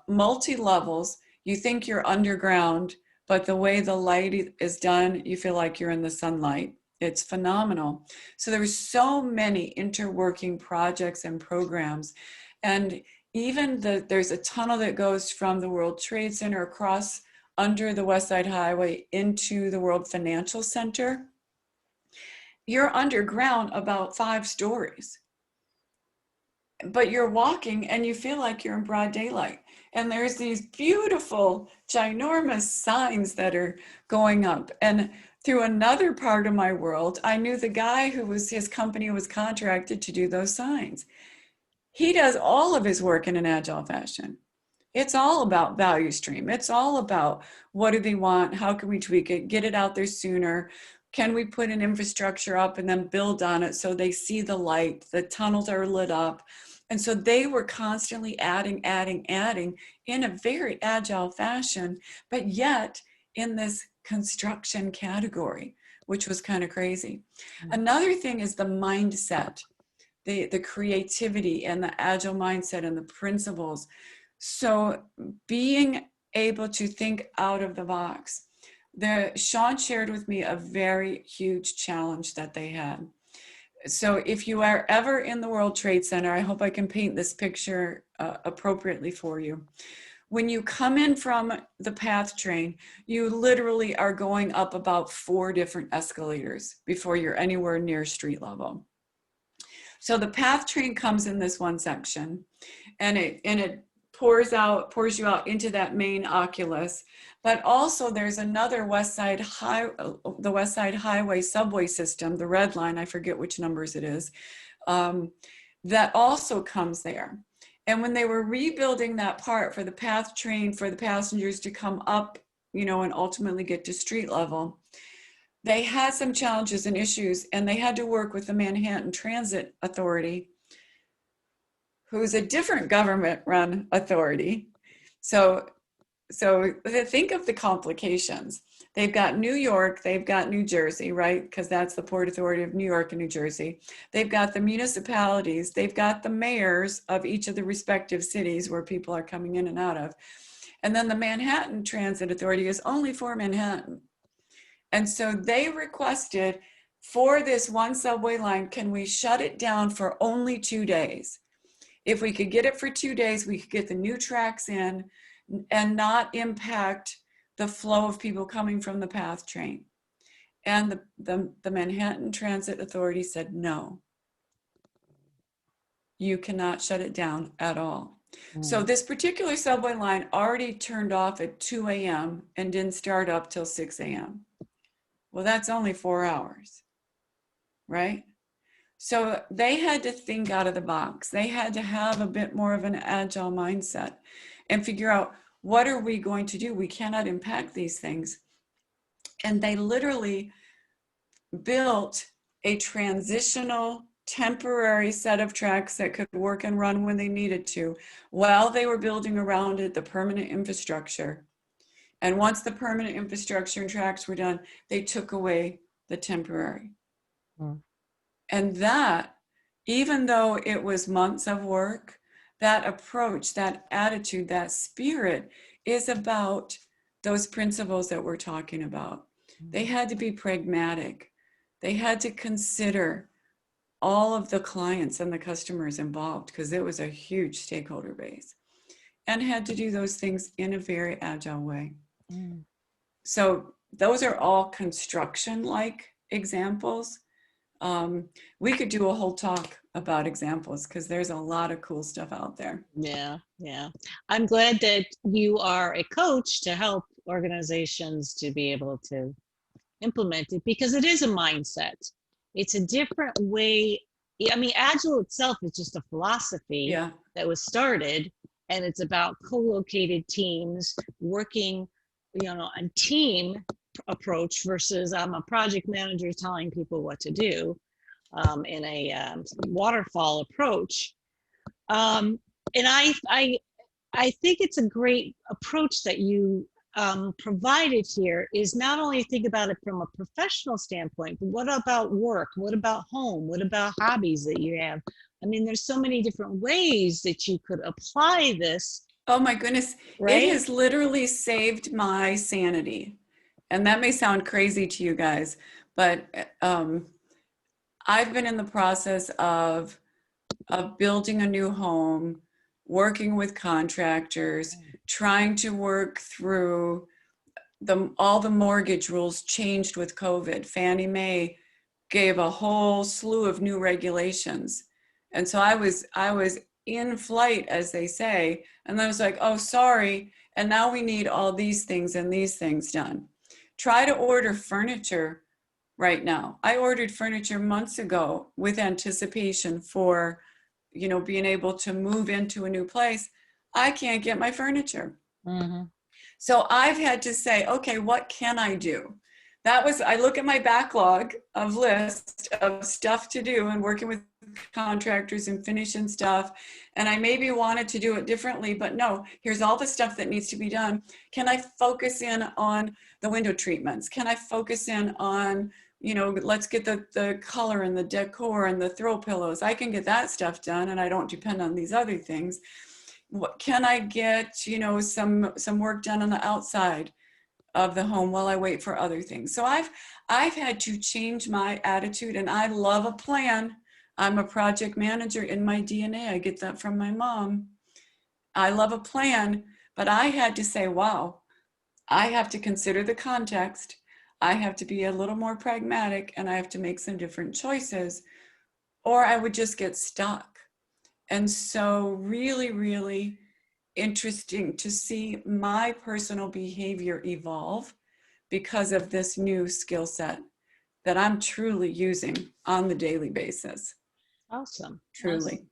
Multi-levels, you think you're underground, but the way the light is done, you feel like you're in the sunlight. It's phenomenal. So there's so many interworking projects and programs. And even there's a tunnel that goes from the World Trade Center across under the West Side Highway into the World Financial Center. You're underground about 5 stories, but you're walking and you feel like you're in broad daylight. And there's these beautiful, ginormous signs that are going up. And through another part of my world, I knew the guy his company was contracted to do those signs. He does all of his work in an agile fashion. It's all about value stream. It's all about what do they want? How can we tweak it? Get it out there sooner. Can we put an infrastructure up and then build on it so they see the light, the tunnels are lit up. And so they were constantly adding in a very agile fashion, but yet in this construction category, which was kind of crazy. Another thing is the mindset, the creativity and the agile mindset and the principles. So being able to think out of the box. Sean shared with me a very huge challenge that they had. So if you are ever in the World Trade Center, I hope I can paint this picture appropriately for you. When you come in from the PATH train, you literally are going up about 4 different escalators before you're anywhere near street level. So the PATH train comes in this one section, and it pours you out into that main Oculus. But also there's another the West Side Highway subway system, the red line, I forget which numbers it is, that also comes there. And when they were rebuilding that part for the PATH train, for the passengers to come up, and ultimately get to street level, they had some challenges and issues, and they had to work with the Manhattan Transit Authority, who's a different government-run authority. So think of the complications. They've got New York, they've got New Jersey, right? Because that's the Port Authority of New York and New Jersey. They've got the municipalities, they've got the mayors of each of the respective cities where people are coming in and out of. And then the Manhattan Transit Authority is only for Manhattan. And so they requested, for this one subway line, can we shut it down for only 2 days? If we could get it for 2 days, we could get the new tracks in and not impact the flow of people coming from the PATH train. And the Manhattan Transit Authority said, no, you cannot shut it down at all. So this particular subway line already turned off at 2 a.m. and didn't start up till 6 a.m. Well, that's only 4 hours, right? So they had to think out of the box. They had to have a bit more of an agile mindset and figure out, what are we going to do? We cannot impact these things. And they literally built a transitional, temporary set of tracks that could work and run when they needed to, while they were building around it the permanent infrastructure. And once the permanent infrastructure and tracks were done, they took away the temporary. And that, even though it was months of work, that approach, that attitude, that spirit is about those principles that we're talking about. They had to be pragmatic. They had to consider all of the clients and the customers involved, because it was a huge stakeholder base, and had to do those things in a very agile way. So those are all construction-like examples. We could do a whole talk about examples because there's a lot of cool stuff out there. Yeah, yeah. I'm glad that you are a coach to help organizations to be able to implement it, because it is a mindset. It's a different way. I mean, Agile itself is just a philosophy Yeah. that was started, and it's about co-located teams working, a team approach versus I'm a project manager telling people what to do in a waterfall approach. And I think it's a great approach that you provided here, is not only think about it from a professional standpoint, but what about work? What about home? What about hobbies that you have? I mean, there's so many different ways that you could apply this. Oh my goodness. Right? It has literally saved my sanity. And that may sound crazy to you guys, but I've been in the process of building a new home, working with contractors, trying to work through all the mortgage rules changed with COVID. Fannie Mae gave a whole slew of new regulations. And so I was in flight, as they say, and then I was like, oh, sorry. And now we need all these things and these things done. Try to order furniture right now. I ordered furniture months ago with anticipation for, being able to move into a new place. I can't get my furniture. Mm-hmm. So I've had to say, okay, what can I do? I look at my backlog of list of stuff to do and working with contractors and finishing stuff. And I maybe wanted to do it differently, but no, here's all the stuff that needs to be done. Can I focus in on the window treatments? Can I focus in on, let's get the color and the decor and the throw pillows. I can get that stuff done and I don't depend on these other things. What can I get, some work done on the outside of the home while I wait for other things? So I've had to change my attitude, and I love a plan. I'm a project manager in my DNA. I get that from my mom. I love a plan, but I had to say, wow, I have to consider the context. I have to be a little more pragmatic, and I have to make some different choices, or I would just get stuck. And so really, really interesting to see my personal behavior evolve because of this new skill set that I'm truly using on the daily basis. Awesome. Truly.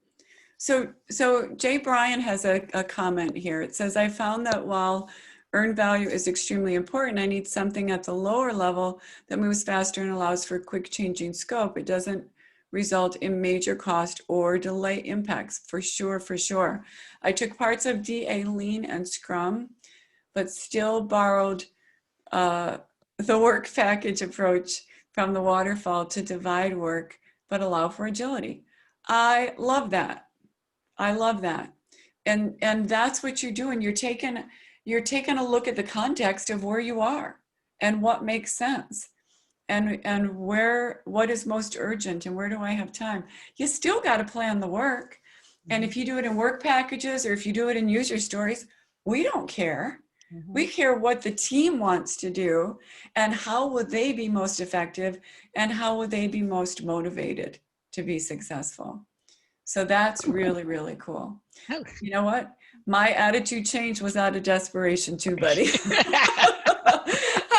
Awesome. So Jay Bryan has a comment here. It says, I found that while earned value is extremely important, I need something at the lower level that moves faster and allows for quick changing scope. It doesn't result in major cost or delay impacts, for sure. I took parts of DA, Lean, and Scrum, but still borrowed the work package approach from the waterfall to divide work, but allow for agility. I love that. And that's what you're doing. You're taking a look at the context of where you are and what makes sense. And what is most urgent and where do I have time? You still got to plan the work. And if you do it in work packages or if you do it in user stories, we don't care. Mm-hmm. We care what the team wants to do and how will they be most effective and how will they be most motivated to be successful. So that's really, really cool. Oh. You know what? My attitude change was out of desperation too, buddy.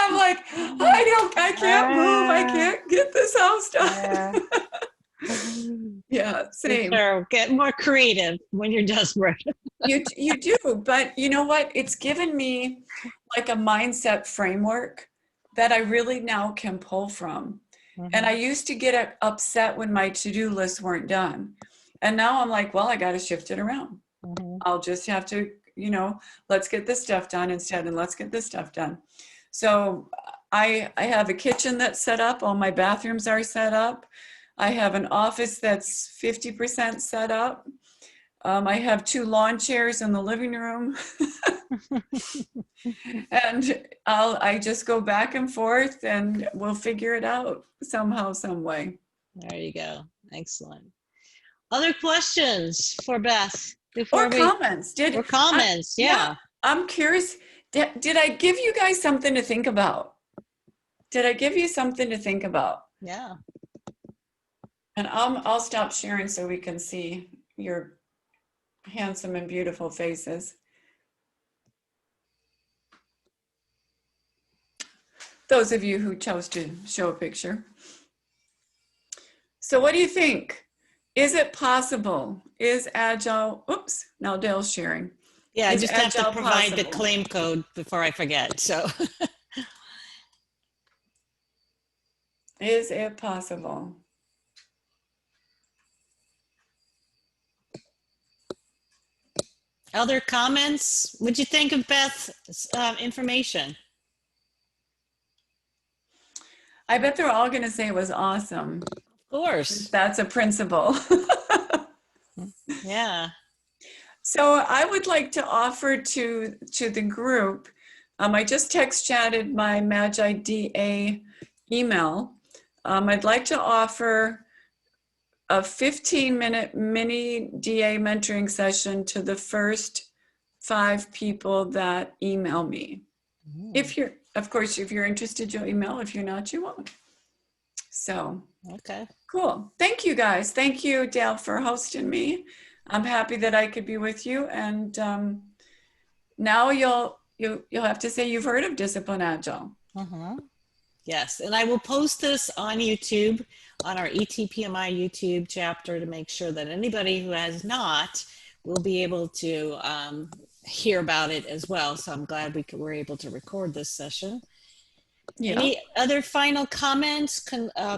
I'm like, I can't move. I can't get this house done. Yeah, same. Sure. Get more creative when you're desperate. You do, but you know what? It's given me like a mindset framework that I really now can pull from. Mm-hmm. And I used to get upset when my to-do lists weren't done. And now I'm like, well, I got to shift it around. Mm-hmm. I'll just have to, let's get this stuff done instead, and let's get this stuff done. So I have a kitchen that's set up. All my bathrooms are set up. I have an office that's 50% set up. I have 2 lawn chairs in the living room. And I just go back and forth and we'll figure it out somehow, some way. There you go. Excellent. Other questions for Beth? Comments. Comments, yeah. I'm curious, Did I give you guys something to think about? Did I give you something to think about? Yeah. And I'll stop sharing so we can see your handsome and beautiful faces. Those of you who chose to show a picture. So what do you think? Is it possible? Is Agile, oops, now Dale's sharing. Yeah, I Is just have to Agile provide the possible? claim code before I forget. So Is it possible? other comments? What'd you think of Beth's information? I bet they're all going to say it was awesome. Of course. That's a principle. Yeah. So I would like to offer to the group, I just text chatted my Magi DA email. I'd like to offer a 15-minute mini DA mentoring session to the first 5 people that email me. If you're, of course, if you're interested, you'll email. If you're not, you won't. So, Okay. cool. Thank you guys. Thank you, Dale, for hosting me. I'm happy that I could be with you. And now you'll have to say you've heard of Disciplined Agile. Yes, and I will post this on YouTube, on our ETPMI YouTube chapter, to make sure that anybody who has not will be able to hear about it as well. So I'm glad we were able to record this session. Yeah. Any other final comments,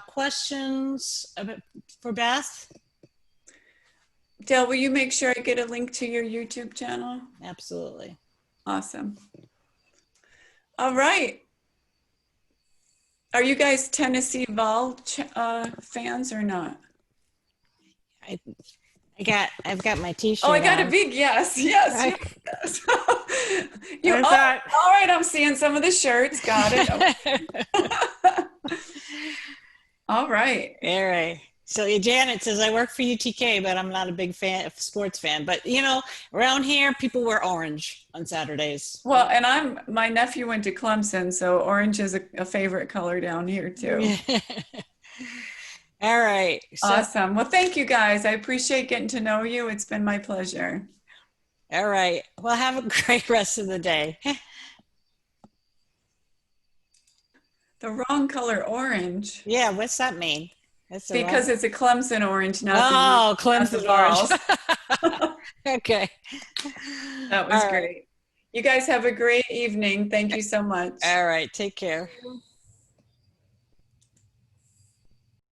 questions for Beth? Dale, will you make sure I get a link to your YouTube channel? Absolutely. Awesome. All right. Are you guys Tennessee Vol fans or not? I've got my T-shirt. Oh, I got on. a big yes, yes, yes. You, I've all got- right, I'm seeing some of the shirts. Got it. All right. All right. So Janet says, I work for UTK, but I'm not a big sports fan. But, you know, around here, people wear orange on Saturdays. Well, and my nephew went to Clemson, so orange is a favorite color down here too. All right. So, awesome. Well, thank you guys. I appreciate getting to know you. It's been my pleasure. All right. Well, have a great rest of the day. The wrong color orange. Yeah, what's that mean? That's because it's a Clemson orange, not Clemson orange. Okay. That was great. You guys have a great evening. Thank you so much. All right. Take care.